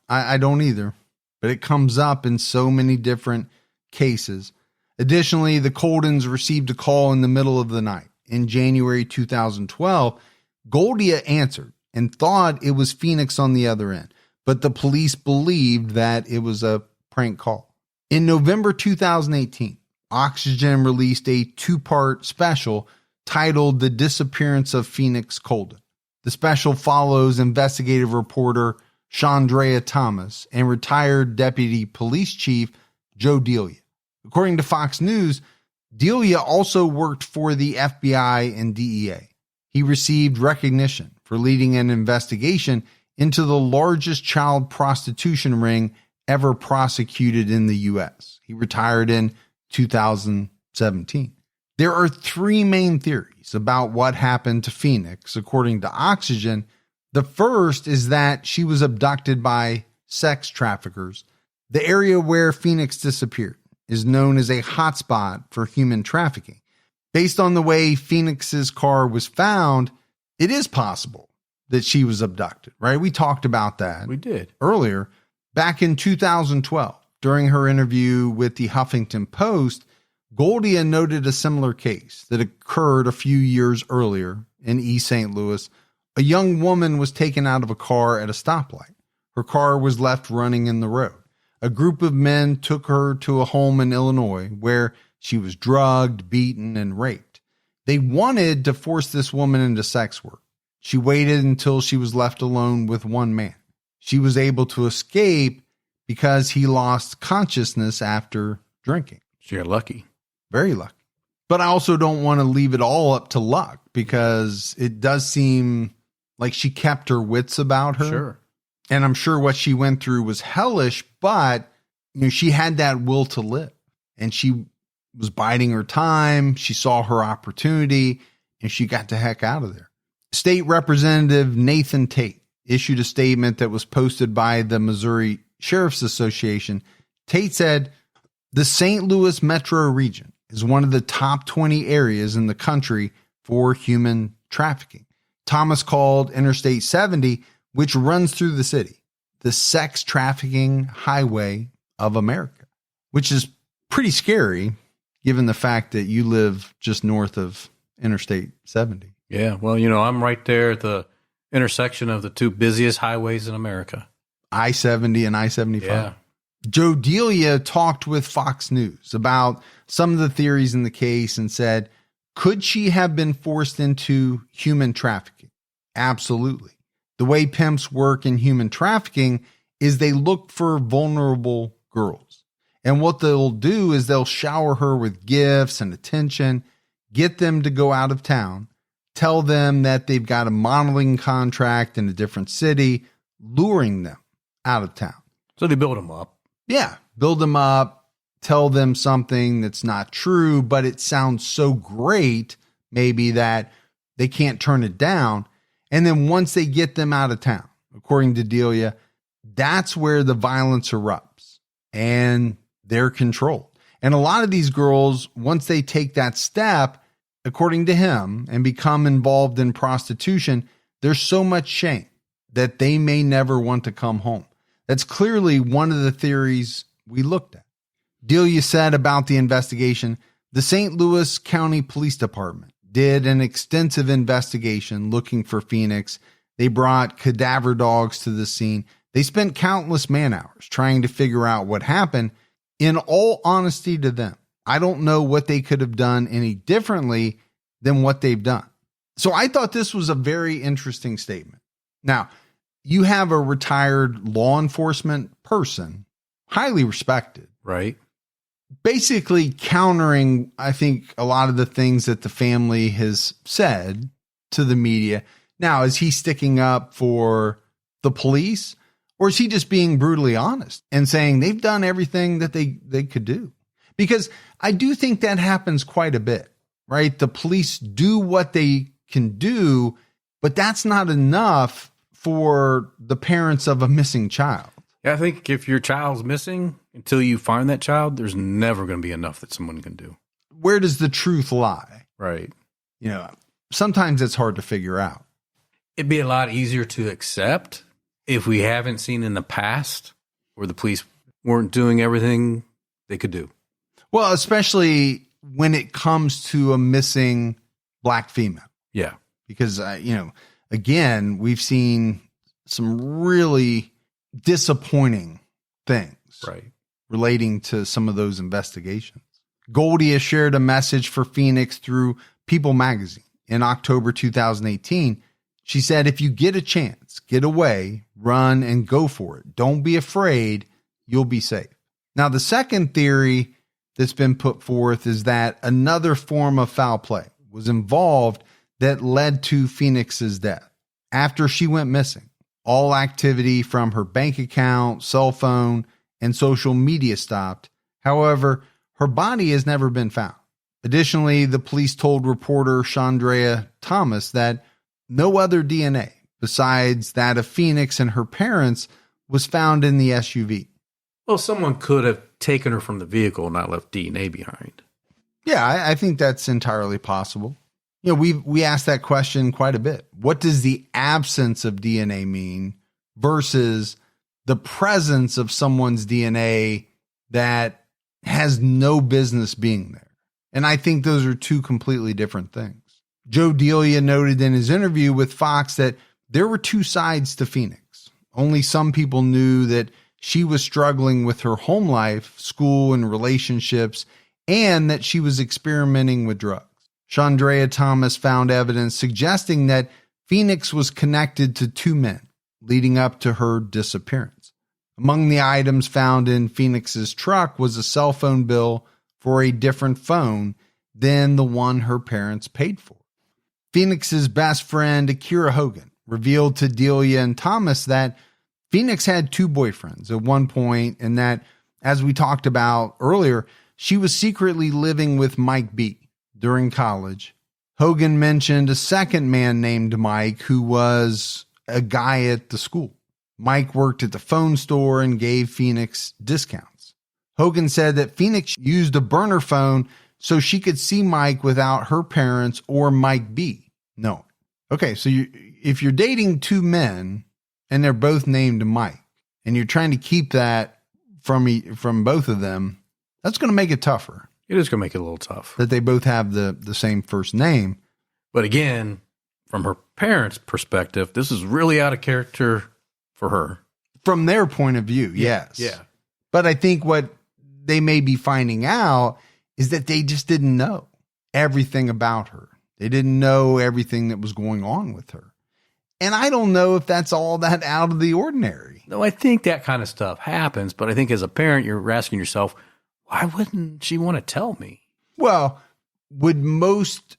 I don't either. But it comes up in so many different cases. Additionally, the Coldons received a call in the middle of the night. In January 2012, Goldia answered and thought it was Phoenix on the other end, but the police believed that it was a prank call. In November 2018, Oxygen released a 2-part special titled The Disappearance of Phoenix Coldon. The special follows investigative reporter Chandrea Thomas and retired Deputy Police Chief Joe Delia. According to Fox News, Delia also worked for the FBI and DEA. He received recognition for leading an investigation into the largest child prostitution ring ever prosecuted in the U.S. He retired in 2017. There are 3 main theories about what happened to Phoenix, according to Oxygen. The first is that she was abducted by sex traffickers. The area where Phoenix disappeared is known as a hotspot for human trafficking. Based on the way Phoenix's car was found, it is possible that she was abducted, right? We talked about that. We did. Earlier. Back in 2012, during her interview with the Huffington Post, Goldia noted a similar case that occurred a few years earlier in East St. Louis. A young woman was taken out of a car at a stoplight. Her car was left running in the road. A group of men took her to a home in Illinois where she was drugged, beaten, and raped. They wanted to force this woman into sex work. She waited until she was left alone with one man. She was able to escape because he lost consciousness after drinking. She got lucky. Very lucky. But I also don't want to leave it all up to luck because it does seem like she kept her wits about her. Sure. And I'm sure what she went through was hellish, but she had that will to live and she was biding her time. She saw her opportunity and she got the heck out of there. State Representative Nathan Tate issued a statement that was posted by the Missouri Sheriff's Association. Tate said, the St. Louis metro region is one of the top 20 areas in the country for human trafficking. Thomas called Interstate 70, which runs through the city, the sex trafficking highway of America, which is pretty scary given the fact that you live just north of Interstate 70. Yeah, well, I'm right there at the intersection of the 2 busiest highways in America. I-70 and I-75. Yeah. Joe Delia talked with Fox News about some of the theories in the case and said, could she have been forced into human trafficking? Absolutely. The way pimps work in human trafficking is they look for vulnerable girls. And what they'll do is they'll shower her with gifts and attention, get them to go out of town, tell them that they've got a modeling contract in a different city, luring them out of town. So they build them up. Yeah, build them up, tell them something that's not true, but it sounds so great maybe that they can't turn it down. And then once they get them out of town, according to Delia, that's where the violence erupts and they're controlled. And a lot of these girls, once they take that step, according to him, and become involved in prostitution, there's so much shame that they may never want to come home. That's clearly one of the theories we looked at. Delia said about the investigation, the St. Louis County Police Department did an extensive investigation looking for Phoenix. They brought cadaver dogs to the scene. They spent countless man hours trying to figure out what happened. In all honesty to them, I don't know what they could have done any differently than what they've done. So I thought this was a very interesting statement. Now, you have a retired law enforcement person, highly respected. Right. Basically countering, I think, a lot of the things that the family has said to the media. Now, is he sticking up for the police, or is he just being brutally honest and saying they've done everything that they could do? Because I do think that happens quite a bit, right? The police do what they can do, but that's not enough for the parents of a missing child. Yeah, I think if your child's missing, until you find that child, there's never going to be enough that someone can do. Where does the truth lie? Right. Sometimes it's hard to figure out. It'd be a lot easier to accept if we haven't seen in the past where the police weren't doing everything they could do. Well, especially when it comes to a missing black female. Yeah. Because, again, we've seen some really disappointing things relating to some of those investigations. Goldie has shared a message for Phoenix through People magazine in October 2018. She said, if you get a chance, get away, run, and go for it. Don't be afraid. You'll be safe. Now, the second theory that's been put forth is that another form of foul play was involved that led to Phoenix's death. After she went missing, all activity from her bank account, cell phone, and social media stopped. However, her body has never been found. Additionally, the police told reporter Chandrea Thomas that no other DNA besides that of Phoenix and her parents was found in the SUV. Well, someone could have taken her from the vehicle and not left DNA behind. Yeah, I think that's entirely possible. We asked that question quite a bit. What does the absence of DNA mean versus the presence of someone's DNA that has no business being there? And I think those are two completely different things. Joe Delia noted in his interview with Fox that there were two sides to Phoenix. Only some people knew that she was struggling with her home life, school, and relationships, and that she was experimenting with drugs. Chandrea Thomas found evidence suggesting that Phoenix was connected to two men leading up to her disappearance. Among the items found in Phoenix's truck was a cell phone bill for a different phone than the one her parents paid for. Phoenix's best friend, Akira Hogan, revealed to Delia and Thomas that Phoenix had two boyfriends at one point, and that, as we talked about earlier, she was secretly living with Mike B. during college. Hogan mentioned a second man named Mike who was a guy at the school. Mike worked at the phone store and gave Phoenix discounts. Hogan said that Phoenix used a burner phone so she could see Mike without her parents or Mike B. No. Okay, so if you're dating two men and they're both named Mike, and you're trying to keep that from both of them, that's going to make it tougher. It is going to make it a little tough. That they both have the same first name. But again, from her parents' perspective, this is really out of character for her. From their point of view, yes. Yeah. But I think what they may be finding out is that they just didn't know everything about her. They didn't know everything that was going on with her. And I don't know if that's all that out of the ordinary. No, I think that kind of stuff happens. But I think as a parent, you're asking yourself, why wouldn't she want to tell me? Well, would most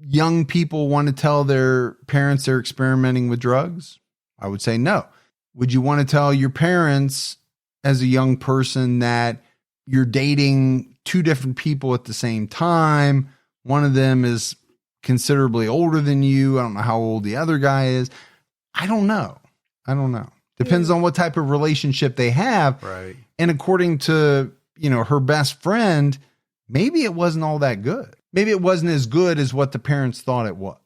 young people want to tell their parents they're experimenting with drugs? I would say no. Would you want to tell your parents as a young person that you're dating two different people at the same time? One of them is considerably older than you. I don't know how old the other guy is. I don't know. Depends on what type of relationship they have. Right. And according to, her best friend, maybe it wasn't all that good. Maybe it wasn't as good as what the parents thought it was.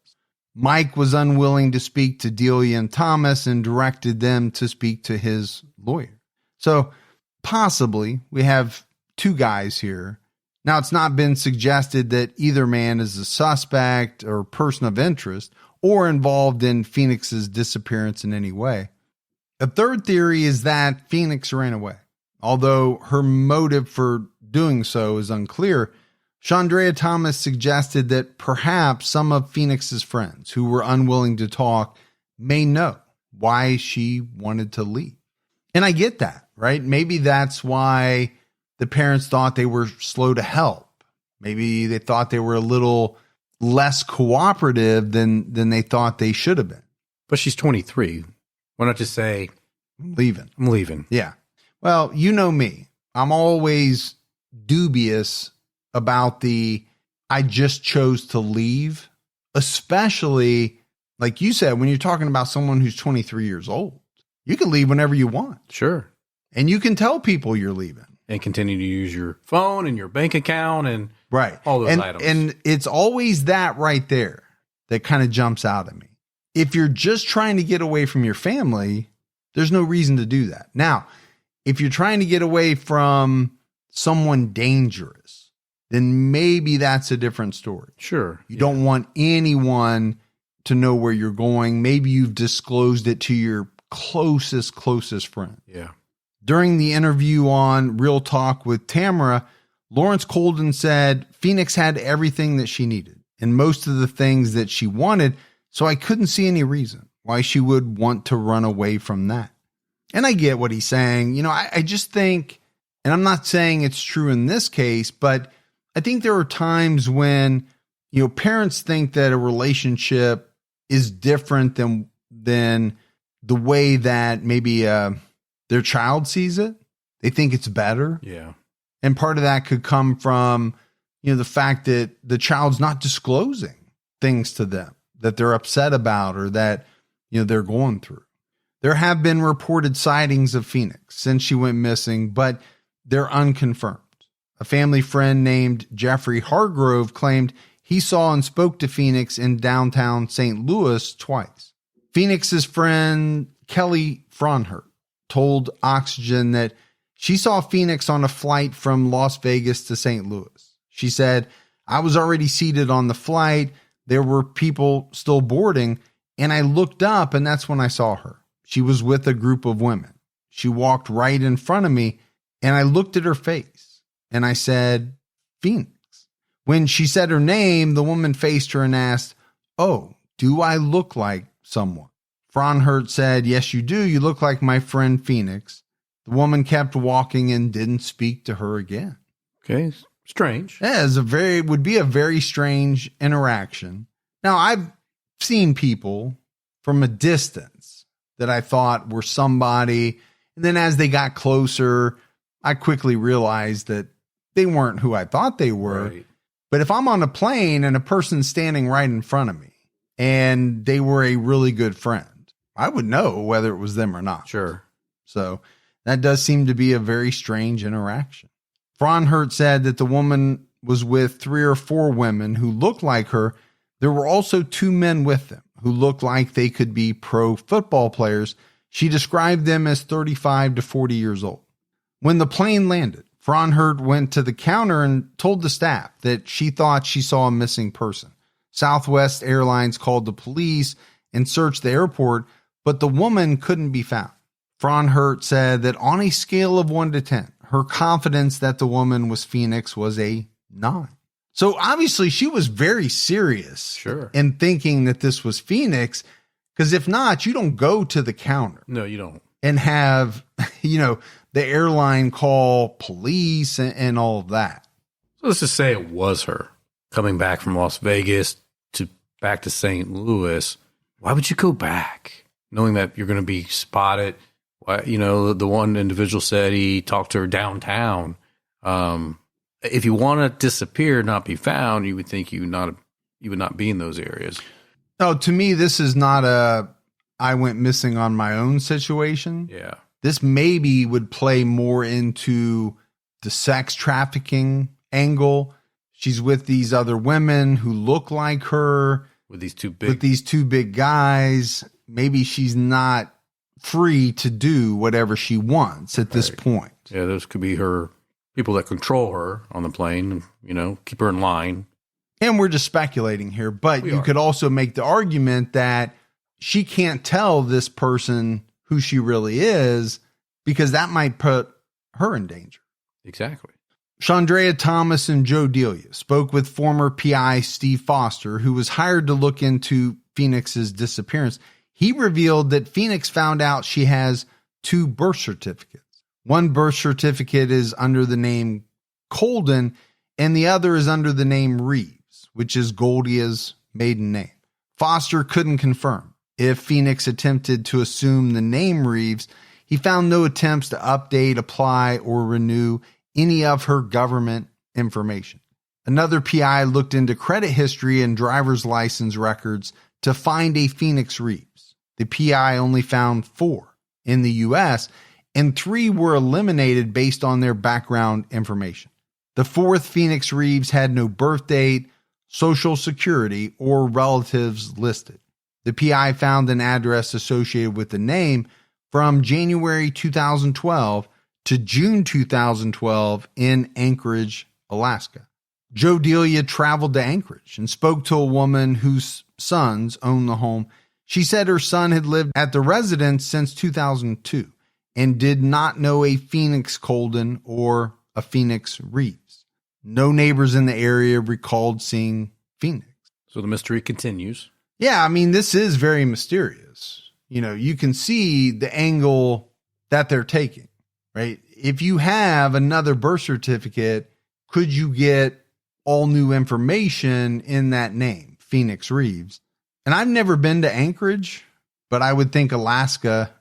Mike was unwilling to speak to Delia and Thomas and directed them to speak to his lawyer. So possibly we have two guys here. Now, it's not been suggested that either man is a suspect or person of interest or involved in Phoenix's disappearance in any way. A third theory is that Phoenix ran away. Although her motive for doing so is unclear, Chandrea Thomas suggested that perhaps some of Phoenix's friends who were unwilling to talk may know why she wanted to leave. And I get that, right? Maybe that's why the parents thought they were slow to help. Maybe they thought they were a little less cooperative than they thought they should have been. But she's 23. Why not just say, I'm leaving. Yeah. Well, you know me. I'm always dubious about I just chose to leave, especially, like you said, when you're talking about someone who's 23 years old. You can leave whenever you want. Sure. And you can tell people you're leaving. And continue to use your phone and your bank account and right. all those items. And it's always that right there that kind of jumps out at me. If you're just trying to get away from your family, there's no reason to do that. Now, if you're trying to get away from someone dangerous, then maybe that's a different story. Sure. You don't want anyone to know where you're going. Maybe you've disclosed it to your closest friend. Yeah. During the interview on Real Talk with Tamara, Lawrence Coldon said Phoenix had everything that she needed and most of the things that she wanted, so I couldn't see any reason why she would want to run away from that. And I get what he's saying. You know, I just think, and I'm not saying it's true in this case, but I think there are times when, you know, parents think that a relationship is different than the way that maybe their child sees it. They think it's better. Yeah. And part of that could come from, you know, the fact that the child's not disclosing things to them that they're upset about or that, you know, they're going through. There have been reported sightings of Phoenix since she went missing, but they're unconfirmed. A family friend named Jeffrey Hargrove claimed he saw and spoke to Phoenix in downtown St. Louis twice. Phoenix's friend Kelly Fraunhert told Oxygen that she saw Phoenix on a flight from Las Vegas to St. Louis. She said, I was already seated on the flight. There were people still boarding, and I looked up, and that's when I saw her. She was with a group of women. She walked right in front of me, and I looked at her face, and I said, Phoenix. When she said her name, the woman faced her and asked, oh, do I look like someone? Fraunhert said, yes, you do. You look like my friend Phoenix. The woman kept walking and didn't speak to her again. Okay. Strange. Yeah, would be a very strange interaction. Now, I've seen people from a distance that I thought were somebody. And then as they got closer, I quickly realized that they weren't who I thought they were. Right. But if I'm on a plane and a person's standing right in front of me and they were a really good friend, I would know whether it was them or not. Sure. So that does seem to be a very strange interaction. Fraunhert said that the woman was with 3 or 4 women who looked like her. There were also 2 men with them who looked like they could be pro football players. She described them as 35 to 40 years old. When the plane landed, Fraunhert went to the counter and told the staff that she thought she saw a missing person. Southwest Airlines called the police and searched the airport, but the woman couldn't be found. Fraunhert said that on a scale of 1 to 10, her confidence that the woman was Phoenix was a 9. So obviously she was very serious in thinking that this was Phoenix, because if not, you don't go to the counter. No, you don't. And have, you know, the airline call police and all of that. So let's just say it was her coming back from Las Vegas back to St. Louis. Why would you go back knowing that you're going to be spotted? Why, you know, the one individual said he talked to her downtown. If you want to disappear, not be found, you would think you would not be in those areas. No, to me, this is not a I went missing on my own situation. Yeah. This maybe would play more into the sex trafficking angle. She's with these other women who look like her. With these two big guys. Maybe she's not free to do whatever she wants at this point. Yeah, those could be her people that control her on the plane, you know, keep her in line. And we're just speculating here, but you could also make the argument that she can't tell this person who she really is because that might put her in danger. Exactly. Chandrea Thomas and Joe Delia spoke with former PI Steve Foster, who was hired to look into Phoenix's disappearance. He revealed that Phoenix found out she has 2 birth certificates. One birth certificate is under the name Coldon, and the other is under the name Reeves, which is Goldia's maiden name. Foster couldn't confirm if Phoenix attempted to assume the name Reeves. He found no attempts to update, apply, or renew any of her government information. Another PI looked into credit history and driver's license records to find a Phoenix Reeves. The PI only found 4 in the U.S., and 3 were eliminated based on their background information. The 4th Phoenix Reeves had no birth date, social security, or relatives listed. The PI found an address associated with the name from January 2012 to June 2012 in Anchorage, Alaska. Joe Delia traveled to Anchorage and spoke to a woman whose sons own the home. She said her son had lived at the residence since 2002 and did not know a Phoenix Coldon or a Phoenix Reeves. No neighbors in the area recalled seeing Phoenix. So the mystery continues. Yeah, I mean, this is very mysterious. You know, you can see the angle that they're taking, right? If you have another birth certificate, could you get all new information in that name, Phoenix Reeves? And I've never been to Anchorage, but I would think Alaska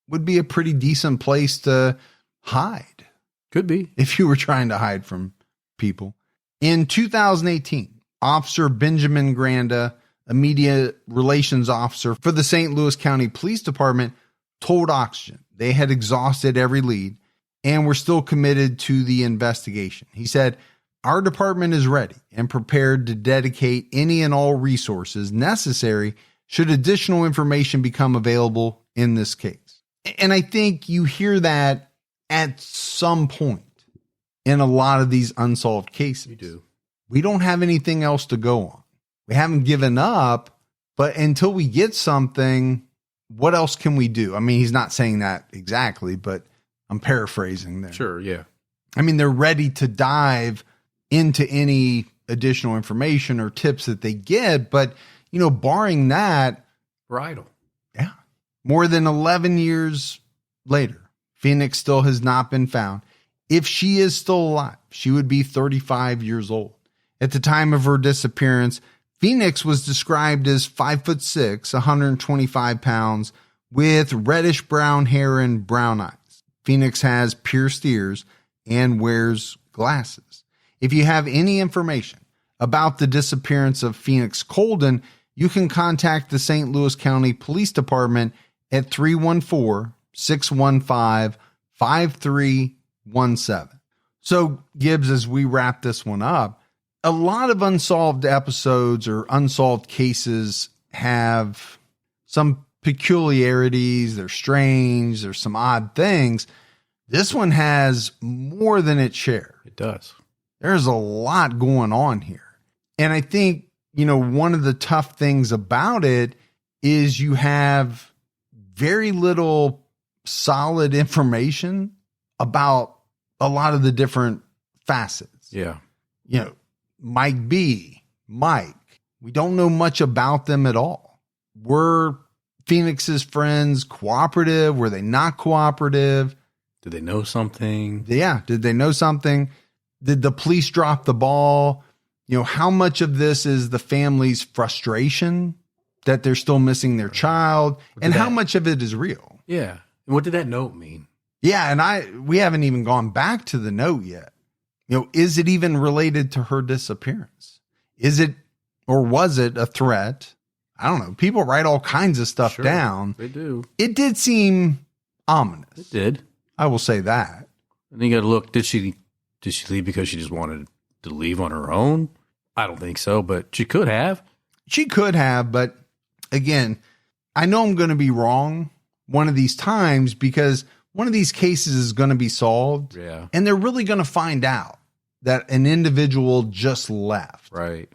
would be a pretty decent place to hide. Could be. If you were trying to hide from people. In 2018, Officer Benjamin Granda, a media relations officer for the St. Louis County Police Department, told Oxygen they had exhausted every lead and were still committed to the investigation. He said, "Our department is ready and prepared to dedicate any and all resources necessary should additional information become available in this case." And I think you hear that at some point in a lot of these unsolved cases. You do. We don't have anything else to go on. We haven't given up, but until we get something, what else can we do? I mean, he's not saying that exactly, but I'm paraphrasing there. Sure, yeah. I mean, they're ready to dive into any additional information or tips that they get, but, you know, barring that, we're idle. Yeah. More than 11 years later, Phoenix still has not been found. If she is still alive, she would be 35 years old. At the time of her disappearance, Phoenix was described as 5'6", 125 pounds, with reddish brown hair and brown eyes. Phoenix has pierced ears and wears glasses. If you have any information about the disappearance of Phoenix Coldon, you can contact the St. Louis County Police Department at 314-615-5317. So, Gibbs, as we wrap this one up, a lot of unsolved episodes or unsolved cases have some peculiarities. They're strange. There's some odd things. This one has more than its share. It does. There's a lot going on here. And I think, you know, one of the tough things about it is you have very little solid information about a lot of the different facets. Yeah. You know, Mike, we don't know much about them at all. Were Phoenix's friends cooperative? Were they not cooperative? Did they know something? Yeah. Did they know something? Did the police drop the ball? You know, how much of this is the family's frustration that they're still missing their child? And how much of it is real? Yeah. And what did that note mean? Yeah. And we haven't even gone back to the note yet. You know, is it even related to her disappearance? Is it, or was it a threat? I don't know. People write all kinds of stuff down. They do. It did seem ominous. It did. I will say that. And you got to look, did she leave because she just wanted to leave on her own? I don't think so, but she could have. She could have, but again, I know I'm going to be wrong one of these times because one of these cases is going to be solved. Yeah. And they're really going to find out that an individual just left. Right.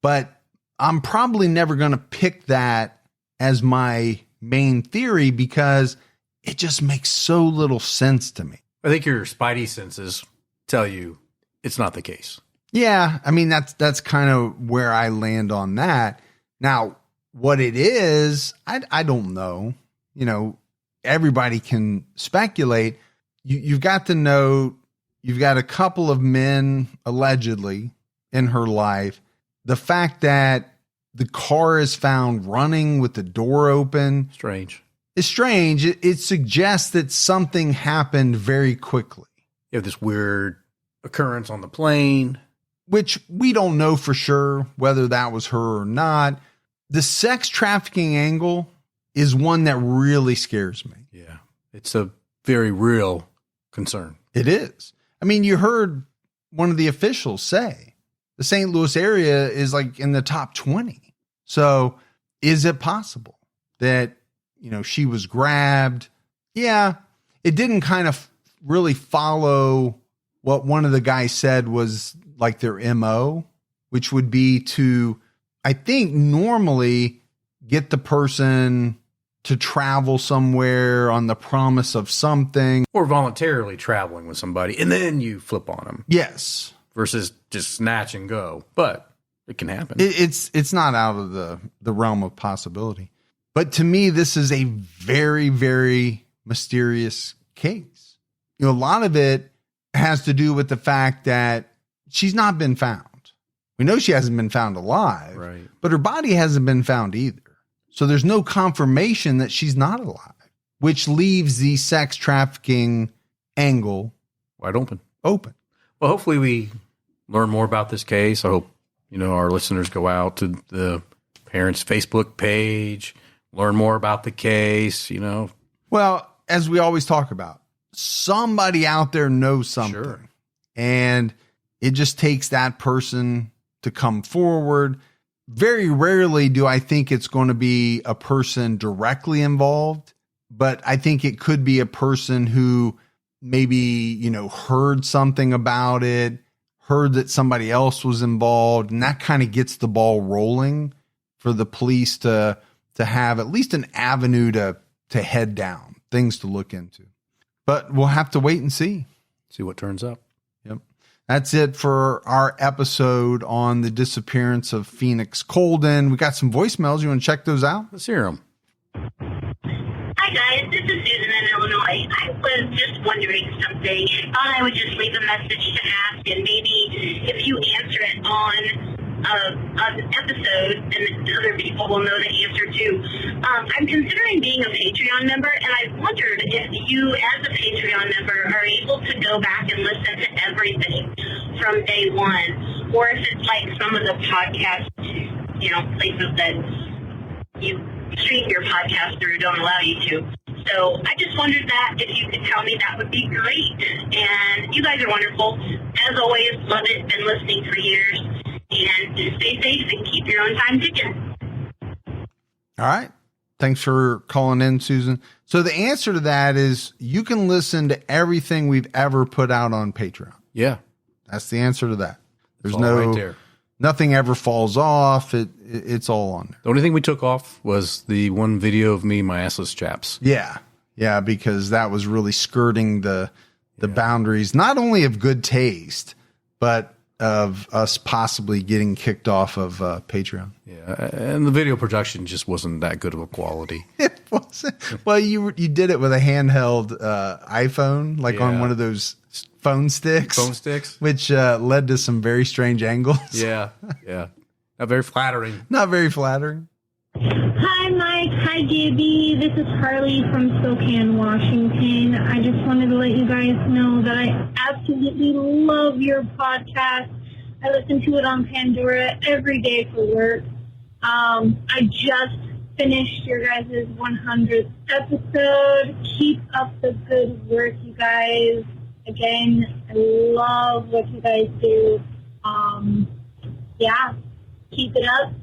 But I'm probably never going to pick that as my main theory because it just makes so little sense to me. I think your spidey senses tell you it's not the case. Yeah. I mean, that's kind of where I land on that. Now, what it is, I don't know. You know, everybody can speculate. You've got the note. You've got a couple of men allegedly in her life. The fact that the car is found running with the door open. Strange. It's strange. It suggests that something happened very quickly. You have this weird occurrence on the plane, which we don't know for sure whether that was her or not. The sex trafficking angle is one that really scares me. Yeah. It's a very real concern. It is. I mean, you heard one of the officials say the St. Louis area is like in the top 20. So is it possible that, you know, she was grabbed? Yeah. It didn't kind of really follow what one of the guys said was like their MO, which would be to, I think, normally get the person to travel somewhere on the promise of something. Or voluntarily traveling with somebody, and then you flip on them. Yes. Versus just snatch and go. But it can happen. It's not out of the realm of possibility. But to me, this is a very, very mysterious case. A lot of it has to do with the fact that she's not been found. We know she hasn't been found alive, right? But her body hasn't been found either. So there's no confirmation that she's not alive, which leaves the sex trafficking angle wide open. Well, hopefully we learn more about this case. I hope, our listeners go out to the parents' Facebook page, learn more about the case, Well, as we always talk about, somebody out there knows something. Sure. And it just takes that person to come forward. Very rarely do I think it's going to be a person directly involved, but I think it could be a person who maybe, heard something about it, heard that somebody else was involved, and that kind of gets the ball rolling for the police to have at least an avenue to head down, things to look into. But we'll have to wait and see. See what turns up. Yep. That's it for our episode on the disappearance of Phoenix Coldon. We got some voicemails. You want to check those out? Let's hear them. Hi, guys. This is Susan in Illinois. I was just wondering something. I thought I would just leave a message to ask, and maybe if you answer it on an episode, and other people will know the answer too. I'm considering being a Patreon member, and I wondered if you, as a Patreon member, are able to go back and listen to everything from day one, or if it's like some of the podcast, places that you stream your podcast through don't allow you to. So I just wondered that if you could tell me, that would be great. And you guys are wonderful. As always, love it. Been listening for years. And stay safe and keep your own time ticking. All right. Thanks for calling in, Susan. So the answer to that is you can listen to everything we've ever put out on Patreon. Yeah. That's the answer to that. There's right there. Nothing ever falls off. It's all on there. The only thing we took off was the one video of me, my assless chaps. Yeah. Yeah. Because that was really skirting the boundaries, not only of good taste, but of us possibly getting kicked off of Patreon. Yeah, and the video production just wasn't that good of a quality. It wasn't. Well, you did it with a handheld iPhone, like on one of those phone sticks. Which led to some very strange angles. Yeah. Not very flattering. Not very flattering. Hi, Mike. Hi, Gibby. This is Harley from Spokane, Washington. I just wanted to let you guys know that I absolutely love your podcast. I listen to it on Pandora every day for work. I just finished your guys' 100th episode. Keep up the good work, you guys. Again, I love what you guys do. Keep it up.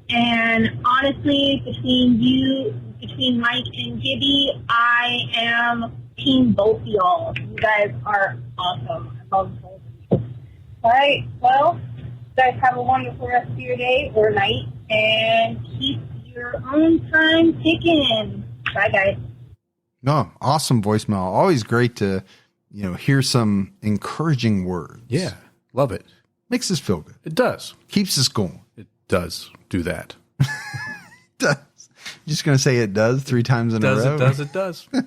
And honestly, between Mike and Gibby, I am team both of y'all. You guys are awesome. I love both of you. All right, well, you guys have a wonderful rest of your day or night, and keep your own time ticking. Bye, guys. No, awesome voicemail. Always great to, hear some encouraging words. Yeah, love it. Makes us feel good. It does. Keeps us going. It does do that. Does. You're just going to say it does 3 times in a row? It does. All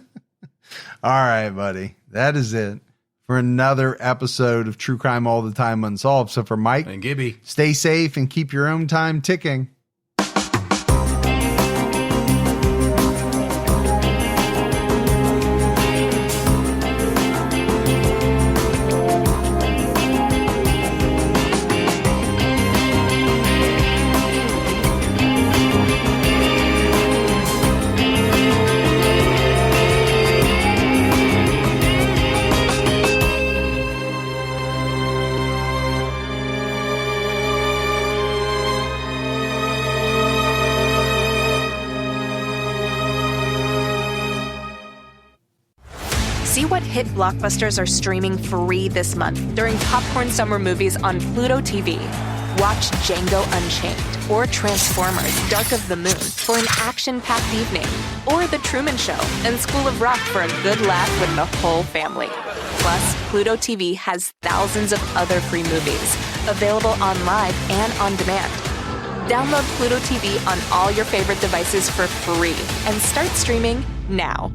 right, buddy. That is it for another episode of True Crime All the Time Unsolved. So for Mike and Gibby, stay safe and keep your own time ticking. See what hit blockbusters are streaming free this month during Popcorn Summer Movies on Pluto TV. Watch Django Unchained or Transformers Dark of the Moon for an action-packed evening, or The Truman Show and School of Rock for a good laugh with the whole family. Plus, Pluto TV has thousands of other free movies available on live and on demand. Download Pluto TV on all your favorite devices for free and start streaming now.